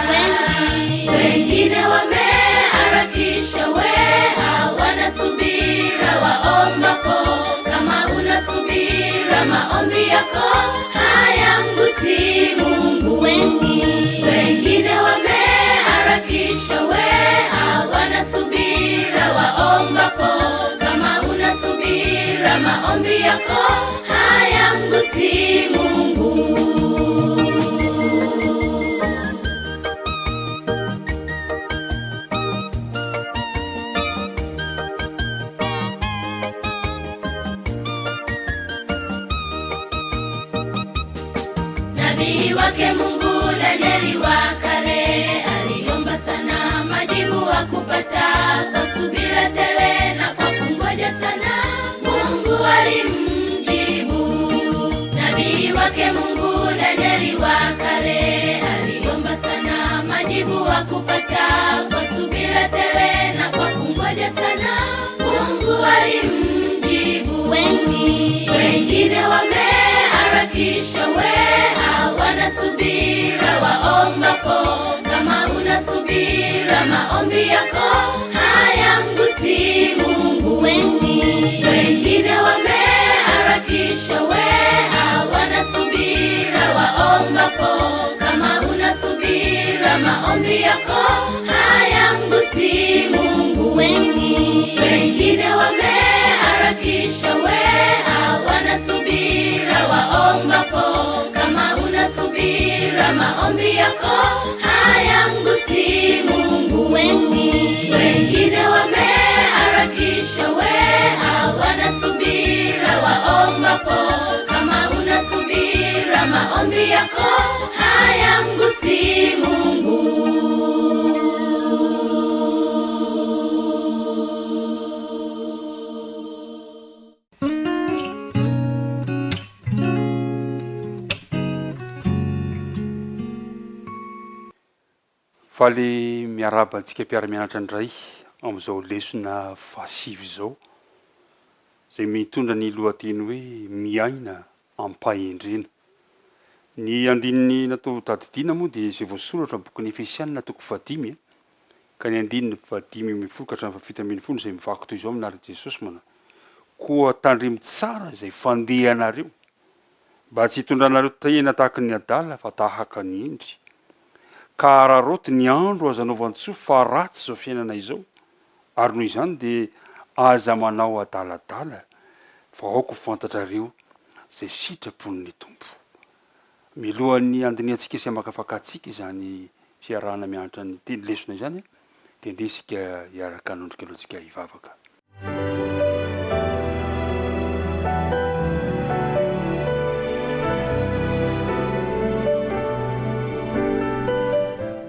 Speaker 2: wengine wameharakisha hawana subira waombapo kama una subira maombi yako hayamgusi Mungu wengine wameharakisha hawana subira waombapo kama una subira maombi yako hayamgusi Mungu nabii wake Mungu Danieli wa kale aliomba sana, majibu hakupata. Kwa subira tele na kwa kungoja sana, Mungu alimjibu. Nabii wake Mungu Danieli wa kale aliomba sana, majibu hakupata. Kwa subira tele na kwa kungoja sana, Mungu alimjibu. Wengine wameharakisha, hawana subira waombapo. Kama una subira, maombi yako hayamgusi Mungu. Wengine wameharakisha, hawana subira waombapo. Kama una subira, maombi yako hayamgusi Mungu. Wengine wameharakisha, hawana subira waombapo. Kama una subira, maombi yako hayamgusi Mungu. Wengine wameharakisha, hawana subira waombapo. Kama una subira, maombi yako hayamgusi Mungu.
Speaker 6: Faly miaraba antsika mpiara-mianatra indray amin'izao lesona fahasivy zao, zay mitondra ny lohateny hoe miaina ampahendrena. Ny andininy natao tadidiana moa dia izay voasoratra bokin'ny Efesianina toko 5 ka ny andininy 5:10-7 zay mivaky toy izao aminaran'i Jesosy mana: koa tandremo tsara izay fandeha anareo, mba tsy hitondranareo tena tahaka ny adala fa tahaka ny endry. Ka raroty ny andro aza anaovantsofo fa ratsy zao fiainana izao, ary noho izany dia aza manao adaladala fa aoko fantatrareo zay sitrapon'ny tompo. Milohan'ny andiniantsika sy amakafakatsika izany fiarahana mianatra ny teny lesona izany, dia ndesika hiaraka anondrika alohantsika hivavaka.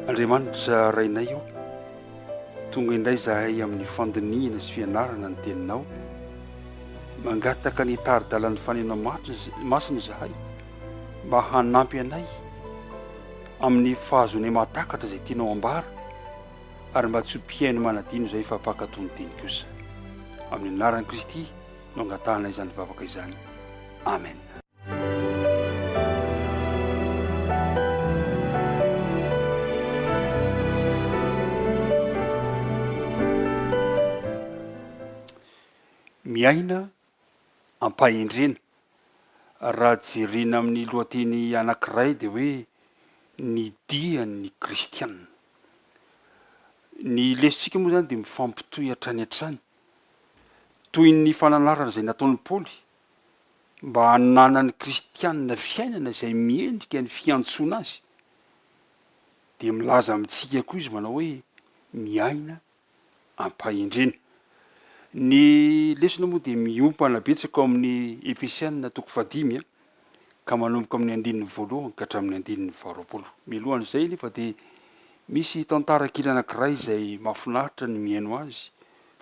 Speaker 6: Andriamanitra rainay io, tonga indray zahay amin'ny fandinihana sy fianarana ny teninao, mangataka ny tari-dalan'ny fanenao masina zahay mba hanampy anay amin'ny fahazone mahatakatra zay tianao ambara, ary mba tsy mpiaino manadino zay fa mpakatony teny kosa. Amin'ny anaran'i Kristy no angatahana izany vavaka izany. Amen. Miaina ampahendrena, raha jerena amin'ny lohateny anankiray dia hoe ny dian'ny kristianina. Ny lesitsika moa zany dia mifampitohy hatrany hatrany, toy ny fananarana izay nataon'ny Paoly mba hananany kristianina fiainana izay miendrika ny fiantsoana azy, dia milaza amintsika koa izy manao hoe miaina ampahendrena. Ny lesona moa dia miompana betsaka ao amin'ny Efesianina toko 5 ka manomboka amin'ny 1 ka hatramin'ny 20. Milohan'izay nefa dia misy tantara kely anankiray izay mahafinaritra ny miaino azy.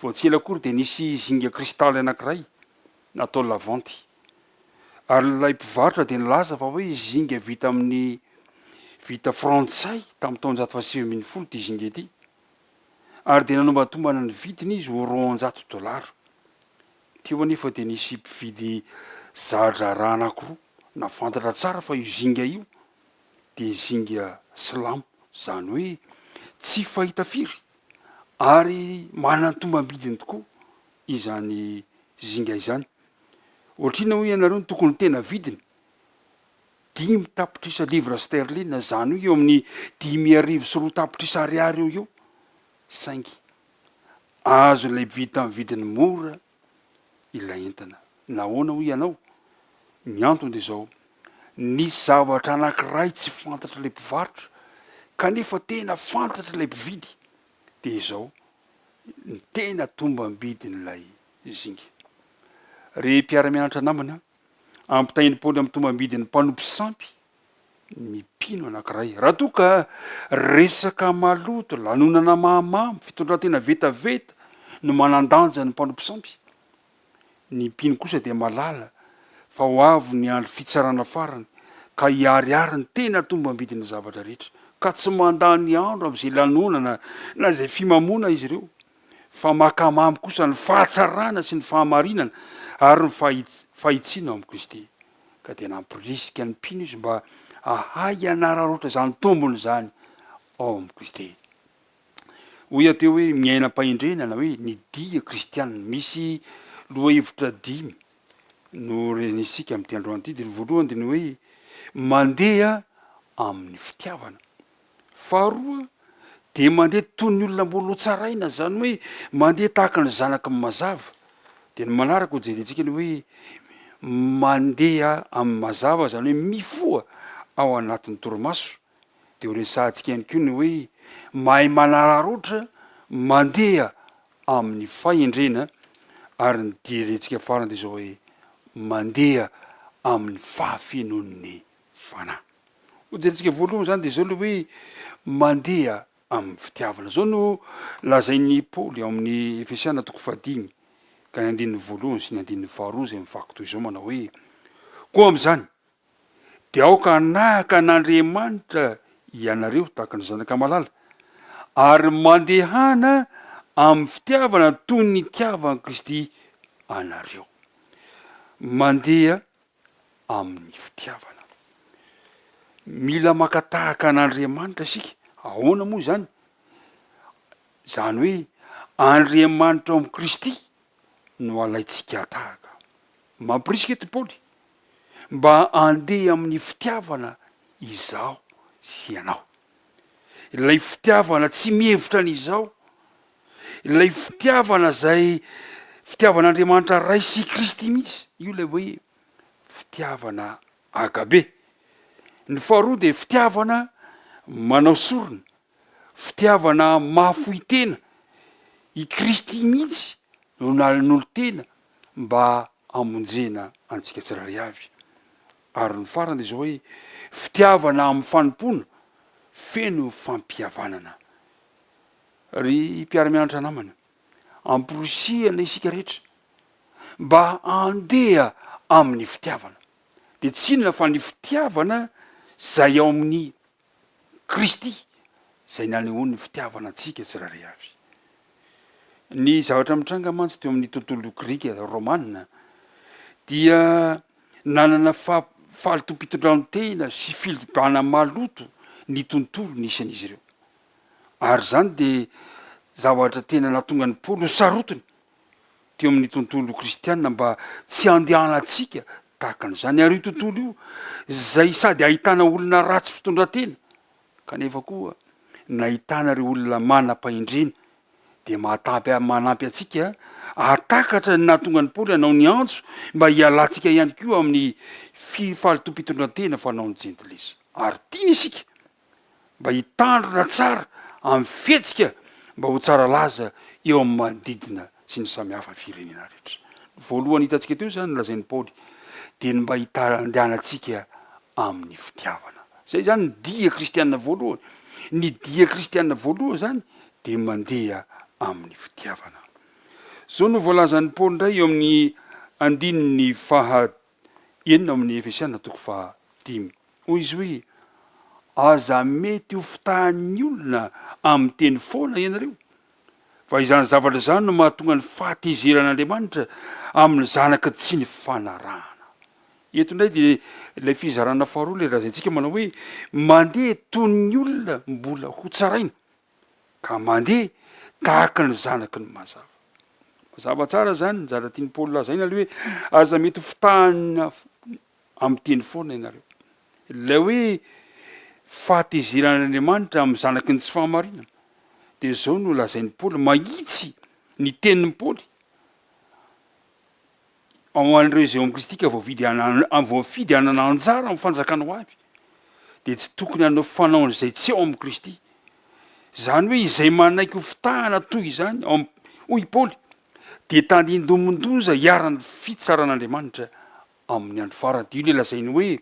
Speaker 6: Vao tsy ela akory dia nisy zinga kristaly anankiray natao lavanty, ary ilay mpivarotra dia nilaza fa hoe zinga vita frantsay tamin'ny taona 1770 ty zinga ity, ary dia nanombantombana ny vidiny izy ho $100. Teo anefa dia nisy mpividy zadra raha anankiroa nafantatra tsara fa io zinga io dia zinga silamo, zany hoe tsy fahita firy ary manantombam-bidiny tokoa izany zinga izany. Ohatrina hoe ianareo ny tokony tena vidiny 10 tapitrisa livre sterlina, zany hoe eo amin'ny 5,4 tapitrisa ariary eo saingy azo ilay vita amin'ny vidiny mora ilay entana. Nahoana ho ianao? Ny antony dia zao: nisy zavatra anankiray tsy fantatra ilay mpivarotra kanefa tena fantatra ilay mpividy, dia izao ny tena tombam-bidin'ilay zinga. Re mpiara-mianatra namana, ampitahin'ny Paoly amin'ny tombam-bidin'ny mpanompo sampy
Speaker 7: mipino anankiray raha toa ka resaka maloto lanonana mahamamy fitondrantena vetaveta no manandanja ny mpanompo sampy ny mpino kosa dia malala fa ho avy ny andro fitsarana farany ka hiariary ny tena tomba ambidina zavatra rehetra ka tsy mandany andro am'izay lanonana na zay fimamona izy ireo fa makamamy kosa ny fahatsarana sy ny fahamarinana ary ny fahitsina ao amin'i Kristy ka dia nampirisika ny mpino izy mba ahay anararoatra zany tombony zany ao amin'i Kristy. Hoy ateo hoe miainam-pahendrenana hoe ny dia kristianina misy lohahevitra 5 no renisika amin'ity androany ity. De ny voalohany dia ny hoe mandeha amin'ny fitiavana. Faharoa dia mandeha toy ny olona mbola ho tsaraina zany hoe mandeha tahaka ny zanaky ny mazava. De ny manaraka ho jerentsika ny hoe mandeha amin'ny mazava zany hoe mifoa ao anatin'ny torimaso. De ho resahantsika ihany koa ny hoe mahay manararoatra mandeha amin'ny fahendrena ary ny direntsika farany dia zao hoe mandeha amin'ny fahafenon'ny fanahy. Ho jerentsika voalohany zany dia zao le hoe mandeha amin'ny fitiavana. Zao no lazain'ny Paoly ao amin'ny Efesiana 5 ka ny 1 sy ny 2 zay mivaky toy izao manao hoe koa am'izany dia aoka nahaka n'Andriamanitra ianareo tahaka ny zanaka malala ary mandehana amin'ny fitiavana toy ny tiavany Kristy anareo. Mandeha amin'ny fitiavana. Mila makatahaka an'Andriamanitra sika. Ahoana moa zany? Zany hoe Andriamanitra ao amin'i Kristy no alaitsika tahaka. Mampirisika eto Paoly mba andeha amin'ny fitiavana izaho sy ianao. Ilay fitiavana tsy mihevitra an'izao. Ilay fitiavana zay fitiavan'Andriamanitra ray sy Kristy mihitsy. Io lay hoe fitiavana agabe. Ny faharoa dia fitiavana manao sorona. Fitiavana mahafohy tena. I Kristy mihitsy no nalin'olo tena mba hamonjena antsika tsirairay avy. Ary ny farany dia zao hoe fitiavana amin'ny fanompona feno fampihavanana. Ry mpiara-mianatra namana, amporosihana isika rehetra mba andeha amin'ny fitiavana. De tsy inona fa ny fitiavana zay ao amin'ny Kristy zay nanehoany fitiavana antsika tsirairay avy. Ny zavatra mitranga mantsy teo amin'ny tontolo grika romanina dia nanana fahalotom-pitondran-tena sy filibana maloto ny tontolo nisan'izy ireo. Ary zany dia zavatra tena natonga ny Paoly sarotiny teo amin'ny tontolo kristianina mba tsy andehanantsika tahaka an'izany. Ary io tontolo io zay sady ahitana olona ratsy fitondran-tena kanefa koa nahitana ireo olona manam-pahendrena dia manampy atsika atakatra ny nahatonga ny Paoly hanao ny antso mba hialantsika ihany koa amin'ny fahalotom-pitondran-tena fanaon'ny jentilesa. Ary tiana isika mba hitandrona tsara amin'ny fihetsika mba ho tsara laza eo amin'ny manodidina sy ny samihafa firenena rehetra. Voalohany hitantsika teo zany lazain'ny Paoly dia ny mba andehanantsika amin'ny fitiavana. Zay zany ny dia kristianina voalohany. Ny dia kristianina voalohany zany dia mandeha amin'ny fitiavana. Zao no voalazan'ny Paoly ndray eo amin'ny 9 amin'ny Efesiana 5. Hoy izy hoe aza mety ho fitahan'ny olona amin'ny teny foana ianareo. Fa izany zavatra zany no mahatonga ny fahatezeran'Andriamanitra amin'ny zanaka tsy ny fanarahana. Eto indray dia ilay fizarana faharoa ilay lazaintsika manao hoe mandeha toy ny olona mbola ho tsaraina ka mandeha tahaka ny zanaky ny mazava. Mazava tsara zany ny zavatra tiany Paoly lazaina le hoe aza mety ho fitahana amin'ny teny foana ianareo. Ilay hoe fahatezeran'Andriamanitra amin'ny zanaky ny tsy fahamarinana. Dia zao no lazain'ny Paoly mahitsy ny tenin'ny Paoly ao an'ireo izay ao amin'i Kristy ka voafidy hanana anjara amin'ny fanjakana ho avy. Dia tsy tokony hanao fanaony izay tsy ao amin'i Kristy. Zany hoe izay manaiky ho fitahana toy izany hoy Paoly dia tandindomondoza hiaran'ny fitsaran'Andriamanitra amin'ny andro farany. Io le lazainy hoe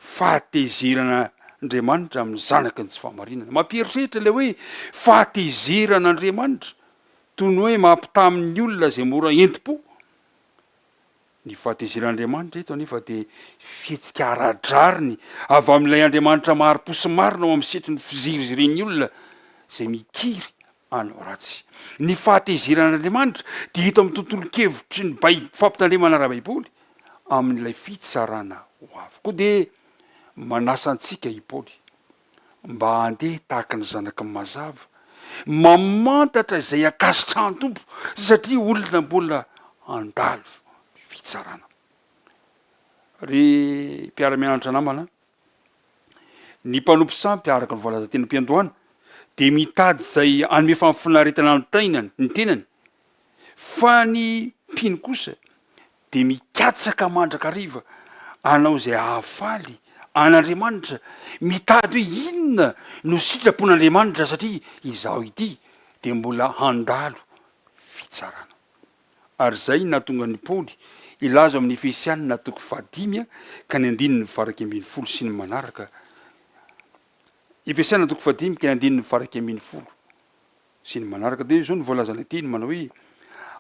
Speaker 7: fahatezeranaandriamanitra amin'ny zanaky ny tsy fahamarinana. Mampieritreritra le hoe fahatezeran'andriamanitra toy ny hoe mampitamin'ny olona zay mora enti-po. Ny fahatezeran'andriamanitra eto anefa de fihetsika aradrariny avy amin'ilay andriamanitra maro-posy marina ao amin'ny setry ny fizirizireny olona zay mikiry anao ratsy. Ny fahatezeran'andriamanitra de hita amin'ny tontolo-kevitry ny fampitandremana ara-baiboly amin'ilay fitsarana ho avy. Koa de manasa antsika i Paoly mba handeha tahaka ny zanaky ny mazava, mamantatra izay akasitrahany tompo satria olona mbola andalo fitsarana. Ry mpiara-mianatra namana, ny mpanompo sampy araka ny voalaza-teny am-piandohana de mitady zay anome famifinaretana ny tenany, fa ny mpino kosa de mikatsaka mandrakariva anao zay ahafaly an'Andriamanitra, mitady hoe inona no sitrapon'Andriamanitra satria izaho ity de mbola handalo fitsarana. Ary zay nahatonga ny Paoly ilaza amin'ny Efesianina 5 ka ny 9:20 sy ny manaraka. Efesianina 5 ka ny 9:20 sy ny manaraka de zao ny voalazana teny manao hoe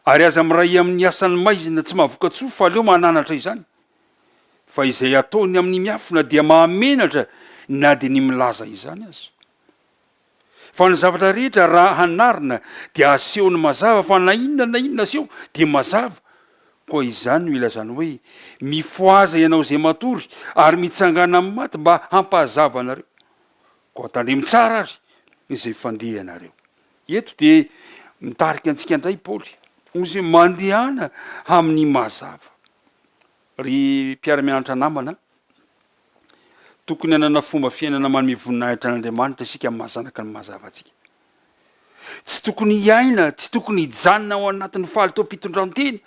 Speaker 7: ary aza miray amin'ny asan'ny maizina tsy mahavoka-tsoa fa aleo mananatra izany, fa izay ataony amin'ny miafina dia mahamenatra na de ny milaza izany azy. Fa ny zavatra rehetra raha hanarina dia asehony mazava, fa na inona aseho de mazava. Koa izany no ilazany hoe mifoaza ianao zay matory ary mitsangana amin'ny maty mba hampahazava anareo. Koa tandremo tsara ary izay fandeha anareo. Eto de mitarika antsika indray Paoly ozy mandehana amin'ny mazava. Ry mpiara-mianatra namana, tokony hanana fomba fiainana manome voninahitra an'Andriamanitra isika amin'ny mahazanaka ny mazava antsika. Tsy tokony hiaina, tsy tokony hijanona ao anatin'ny fahaletom-pitondran-tena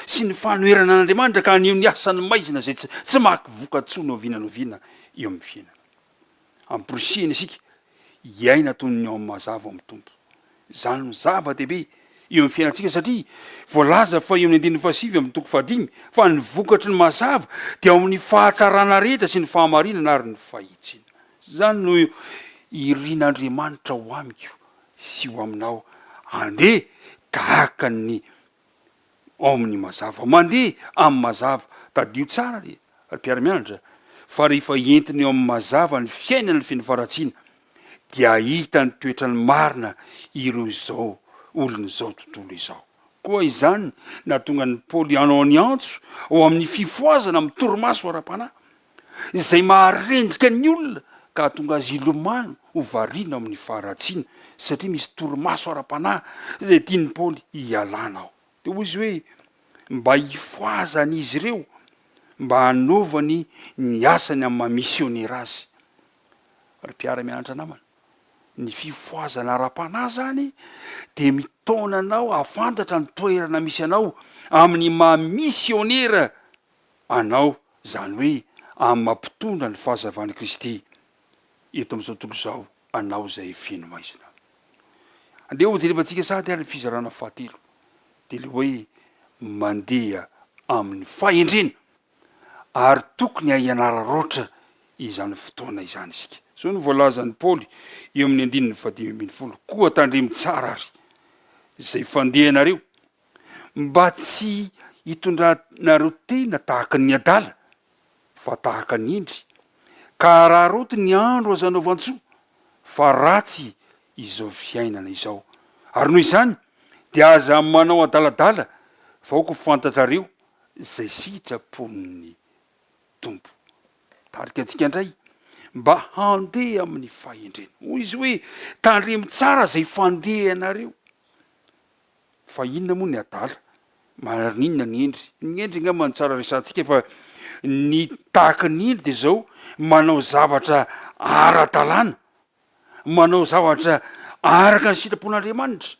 Speaker 7: sy ny fanoherana an'Andriamanitra ka aneo ny asan'ny maizina zay tsy mahaky voka-tsoa noviana eo amin'ny fiainana. Amporisihana isika hiaina toy ny ao amin'ny mazava amin'ny tompo. Zany no zava-dehibe eo amin'ny fiainantsika satria voalaza fa eo amin'ny 9:5 fa ny vokatry ny mazava dia ao amin'ny fahatsarana rehetra sy ny fahamarinana ary ny fahitsiana. Zany no irin'Andriamanitra ho amiko sy ho aminao andeha tahaka ny ao amin'ny mazava, mandeha amin'ny mazava. Tadio tsara ry mpiara-mianatra fa rehefa entiny eo amin'ny mazava ny fiainana ny fenofaratsiana dia hita ny toetrany marina ireo izao olona izao tontolo izao. Koa izany nahatonga ny Paoly hanao ny antso ao amin'ny fifoazana amin'ny torimaso ara-panahy izay maharendrika ny olona ka hatonga azy ilomano ho variana amin'ny faharatsiana satria misy torimaso ara-panahy izay tiany Paoly hialana ao. De hoy izy hoe mba hifoazan'izy ireo mba hanaovany ny asany amin'ny mamisionera azy. Ry mpiara-mianatra namana, ny fifoazana ara-panahy zany de mitona anao afantatra ny toerana misy anao amin'ny mamisionera anao, zany hoe amin'ny mampitondra ny fahazavan'i Kristy eto amin'izao tontolo izao anao zay feno maizina. Andeha ho jerevantsika sady ary ny fizarana fahatelo de le hoe mandeha amin'ny fahendrena ary tokony hianara roatra izany fotoana izany isika. Zao no voalazan'ny Paoly eo amin'ny 9:20 koa tandremo tsara ary izay fandehanareo mba tsy hitondranareo tena tahaka ny adala fa tahaka ny indry, ka raha roty ny andro azanaovantsoa fa ratsy izao fiainana izao. Ary noho izany dia aza manao adaladala fa aoko fantatrareo zay sitrapon'ny tompo. Tarika antsika indray mba handeha amin'ny fahendrena. Hoy izy hoe tandremo tsara zay fandehanareo. Fa inona moa ny adala? Marinina ny endry. Ny endry angamba ny tsara resantsika fa ny tahaka ny endry de zao manao zavatra ara-dalàna, manao zavatra araka ny sitrapon'Andriamanitra,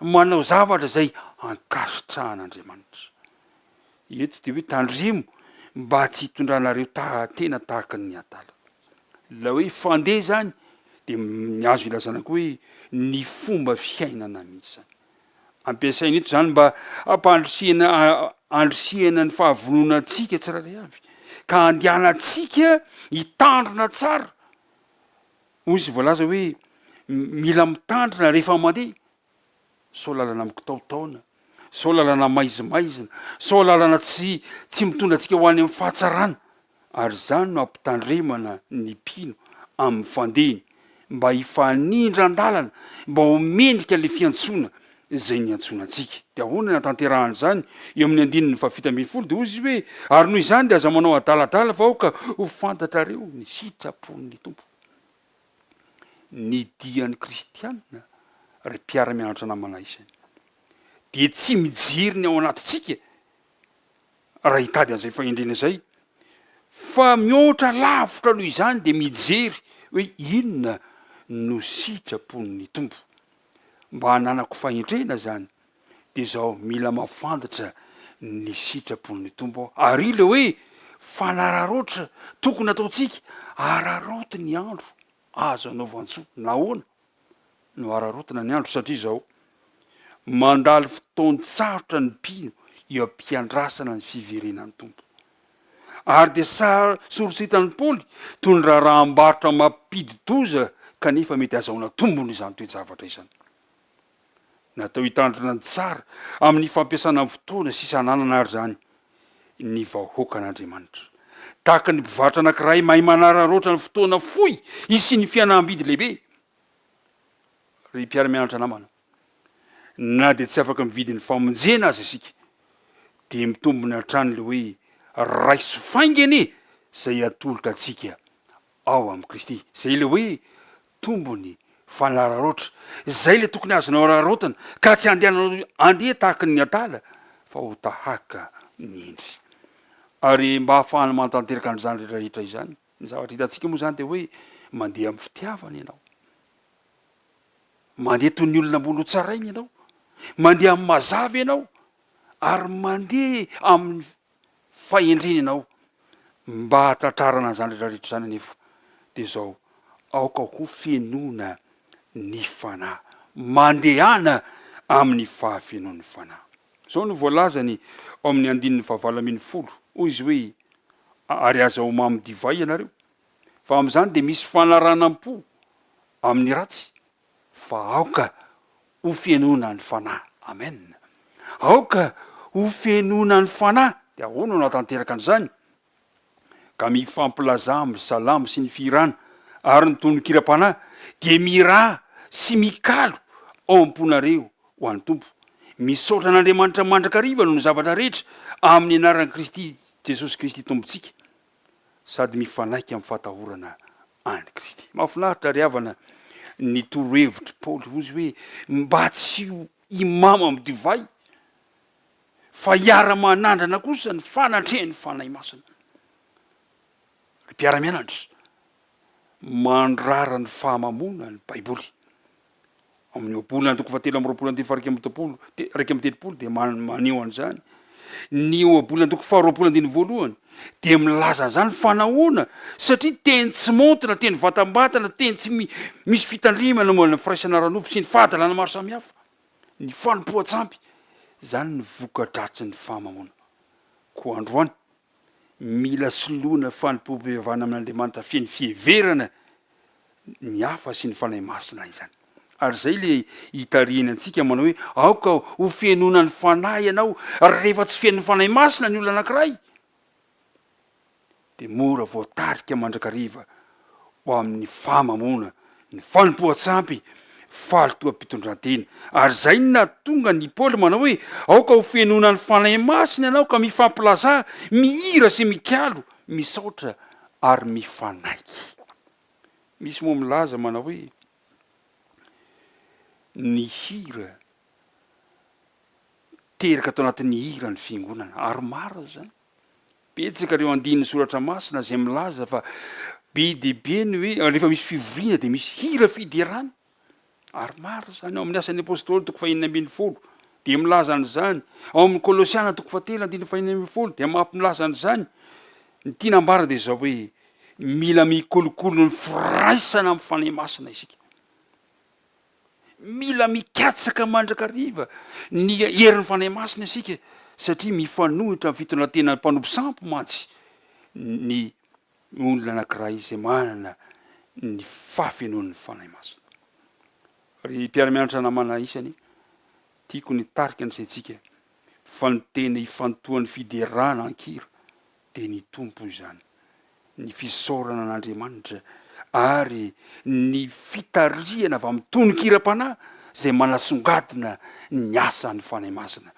Speaker 7: manao zavatra zay ankasitrahan'Andriamanitra. Eto de hoe tandremo mba tsy hitondranareo tena tahaka ny adala. La hoe fandeha zany de azo ilazana koa hoe ny fomba fiainana mihitsy zany. Ampiasaina eto zany mba andrisihana ny fahavononantsika tsirairay avy ka andehanantsika hitandrina tsara. Hoy izy voalaza hoe mila mitandrina rehefa mandeha. Sao lalana mikitaotaona, sao lalana maizimaizina, sao lalana tsy mitondra antsika ho any amin'ny fahatsarana. Ary zany no ampitandremana ny mpino amin'ny fandehany mba hifanindra an-dalana, mba ho mendrika le fiantsoana zay niantsona antsika. De ahoana natanterahana zany eo amin'ny 7:20 de ozy hoe ary noho izany de aza manao adaladala fa ao ka ho fantatrareo ny sitrapon'ny tompo. Ny dian'ny kristianina ry mpiara-mianatra namana isany de tsy mijery ny ao anatintsika raha hitady an'izay fahendrena zay, fa mihoatra lavitra noho izany de mijery hoe inona no sitrapon'ny tompo. Mba hananako fahendrena zany de zao mila mafantatra ny sitrapon'ny tompo ary le hoe fanararoatra tokony ataotsika araroty ny andro azo anao vantsoa. Nahoana no ararotina ny andro? Satria zao mandalo fotoan-tsarotra ny mpino eo ampiandrasana ny fiverenan'ny tompo. Ary de sorositan'ny Paoly toy ny raharaham-barotra mampidi-doza kanefa mety azahoana tombony izany toe-javatra izany. Natao hitandrina ny tsara amin'ny fampiasana ny fotoana sy isananana ary zany ny vahoakan'Andriamanitra. Tahaka ny mpivarotra anankiray mahay manararoatra ny fotoana fohy isy ny fianam-bidy lehibe. Ry mpiara-mianatra namana, na de tsy afaka mividy ny famonjena azy isika de mitombony hatrany le hoe raiso faingany zay atolotra atsika ao amin'ny Kristy. Zay le hoe tombony fanararoatra zay le tokony azonao ararotana ka tsy andeha tahaka ny adala fa ho tahaka ny endry. Ary mba hahafahana mantanteraka an'izany rehetrarehetra izany, ny zavatra hitantsika moa zany de hoe mandeha amin'ny fitiavana ianao, mandeha toy ny olona ambony hotsarainy ianao, mandeha amin'ny mazava ianao, ary mandeha amin'ny fahendrena ianao mba hahatratrarana an'izany rehetrarehetra zany anefa de zao aoka ho fienoana ny fanahy, mandehana amin'ny fahafenoan'ny fanahy. Zao no voalazany ao amin'ny 9:20. Hoy izy hoe ary aza ho mamy divay ianareo fa am'izany de misy fanaranam-po amin'ny ratsy fa aoka ho fienoana ny fanahy. Amen. Aoka ho fienoana ny fanahy. De ahoana no natanteraka an'izany? Ka mifampilaza amin'ny salamo sy ny firana ary ny tonokiram-panahy de miraha sy mikalo ao am-ponareo ho an'ny tompo. Misaotra an'Andriamanitra mandrakariva noho ny zavatra rehetra amin'ny anaran'i Kristy Jesosy Kristy tompontsika sady mifanaiky amin'ny fatahorana any Kristy. Mahafinaritra ry havana ny torohevitra Paoly ozy hoe mba tsy ho imama amin'ny divay fa hiara-manandrana kosa ny fanatrehan'ny fanahy masina. Mpiara-mianatra mandrara ny fahamamona ny Baiboly. Amin'ny obolana 7:20 de maneho an'izany. Ny obolana 2:20 de milaza an'izany fanahoana satria teny tsy montina, teny vatambatana, teny tsy misy fitandrimana momba ny firaisana ranofo sy ny fahadalana maro samihafa. Ny fanompoan-tsampy zany ny voka-dratry ny fahamamona. Ko androany mila soloana fanompoam-pivavahana amin'Andriamanitra feno fiheverana ny hafa sy ny fanahy masina izany. Ary zay le hitarihany antsika manao hoe aoka ho fienoana ny fanahy ianao rehefa tsy fien'ny fanahy masina ny olona anankiray de mora voatarika mandrakariva ho amin'ny fahamamona, ny fanompoan-tsampy, fahalotoam-pitondran-tena. Ary zay natonga ny Paoly manao hoe aoka ho fienoana ny fanahy masina ianao ka mifampilaza, mihira sy mikalo, misaotra ary mifanaiky. Misy moa milaza manao hoe ny hira teraka atao anatin'ny hira ny fiangonana. Ary maro zany. Betsaka reo andinin'ny soratra masina zay milaza fa be dehibe ny hoe rehefa misy fivoriana de misy hira fiderana. Ary maro zany ao amin'ny asan'ny apôstôly 9:20 de milaza an'izany. Ao amin'ny Kolosiana 3:9 de mampimilaza an'izany. Ny tinambara de zao hoe mila mikolokolo ny firaisana amin'ny fanahy masina isika. Mila mikatsaka mandrakariva ny herin'ny fanahy masina isika satria mifanohitra amin'ny fitondrantenan'ny mpanompo sampy mantsy ny olona anankiray izay manana ny fahafenon'ny fanahy masina. Ry mpiara-mianatra namana isany tiako ny tarika n'izay tsika fa ny tena ifantohan'ny fiderana ankira de ny tompo izany, ny fisaorana an'Andriamanitra ary ny fitarihana avy amin'ny tononkira-panahy zay manasongadina ny asan'ny fanahy masina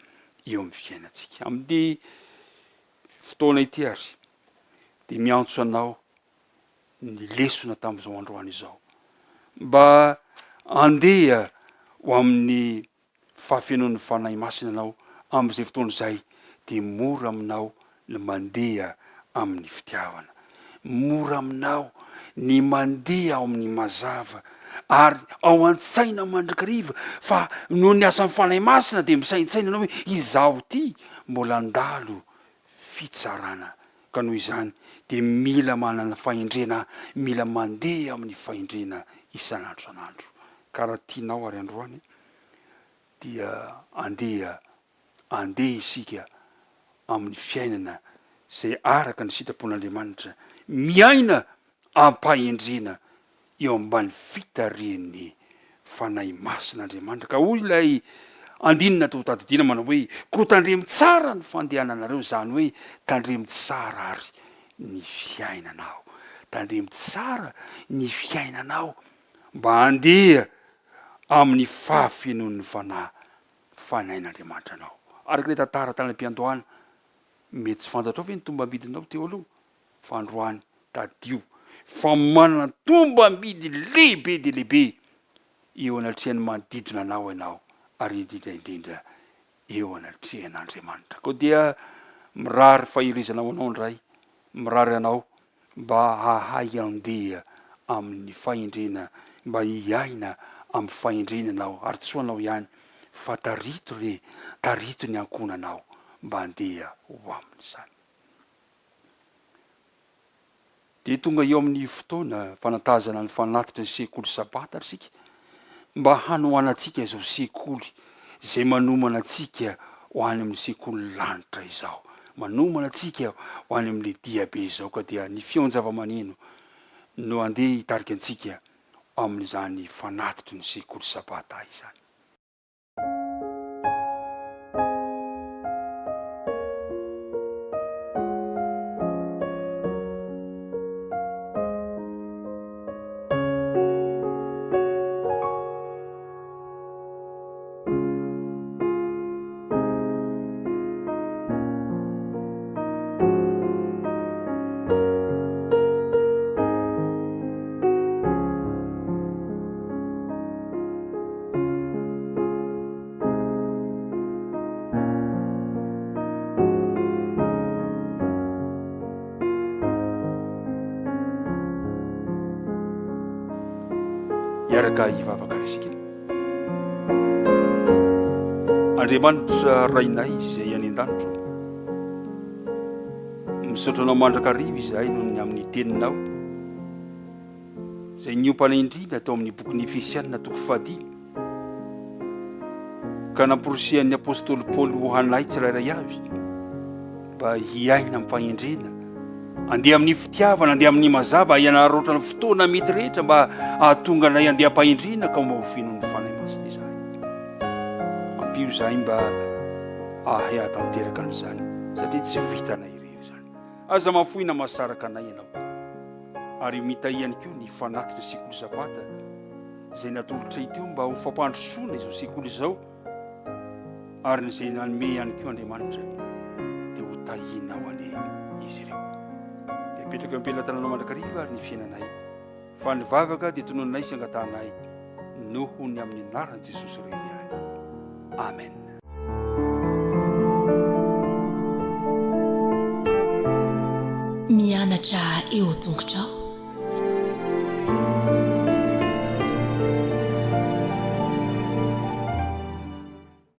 Speaker 7: eo amin'ny fiainantsika. Amin'ny fotoana ity ary de miantso anao ny lesona tamin'izao androany izao mba andeha ho amin'ny fahafenon'ny fanahy masina anao amin'izay fotoana izay de mora aminao ny mandeha amin'ny fitiavana, mora aminao ny mandeha ao amin'ny mazava ary ao an-tsaina mandrakariva fa noho ny asan'ny fanahy masina de misaintsaina anao hoe izaho ty mbola andalo fitsarana. Ka noho izany de mila manana fahendrena, mila mandeha amin'ny fahendrena isan'andro san'andro. Karaha tianao ary androany dia andeha isika amin'ny fiainana zay araka ny sitrapon'Andriamanitra, miaina ampahendrena eo ambany fitarian'ny fanahy masin'Andriamanitra. Ka hoy ilay andinina tao tadidina manao hoe ko tandremo tsara ny fandehananareo, zany hoe tandremo tsara ary ny fiainanao, tandremo tsara ny fiainanao mba andeha amin'ny fahafenon'ny fanahin'Andriamanitra anao. Araka le tantara tany am-piandohana mety tsy fantatrao ve ny tombam-bidinao teo aloha fa androany tadio fa manana tombam-bidy lehibe de lehibe eo anatrehan'ny manodidina anao ianao ary indrindra eo anatrehan'Andriamanitra. Koa dia mirary fahirizanao anao ndray, mirary anao mba hahay andeha amin'ny fahendrena, mba hiaina amin'ny fahendrena anao ary tsy hoanao ihany fa tarito ny ankonanao mba andeha ho aminy izany. De tonga eo amin'ny fotoana fanatazana ny fanatitra ny sekoly sabata arsika mba hanohanatsika izao sekoly zay manomana atsika ho any amin'ny sekoly lanitra izao, manomana atsika ho any amin'le diabe izao. Ka dia ny fionjava-maneno no andeha hitarika antsika amin'izany fanatitra ny sekoly sabata izany. Iaraka hivavaka resika. Andriamanitra rainay izay any an-danitra, misaotra anao mandrakariva izahay noho ny amin'ny teninao zay niompana indrindra tao amin'ny boky ny Efesianina toko 5 ka nampirosihan'ny apôstôly Paoly ho anay tsirairay avy mba hiaina amin'ny fahendrena, andeha amin'ny fitiavana, andeha amin'ny mazava, hianarotra ny fotoana mety rehetra mba ahatonga anay andeha ampahendrena ka mba ho fenon'ny fanahy masina izahay. Ampio izahay mba ahay atanteraka an'izany satria tsy vitanay irery izany. Aza mafoina mahasaraka anay ianao ary mitahihany koa ny fanatitra sekoly sabata zay natolotra iteo mba ho fampandrosoana izao sekoly izao ary n'izay nanome ihany koa Andriamanitra dia ho tahinao ane izy ireo. Petraka ampelantananao mandrakariva ary ny fiainanay fa ny vavaka dia tononanay sy angatanay noho ny amin'ny anaran'i Jesosy rery ihany. Amen.
Speaker 2: Mianatra eo an-tongotrao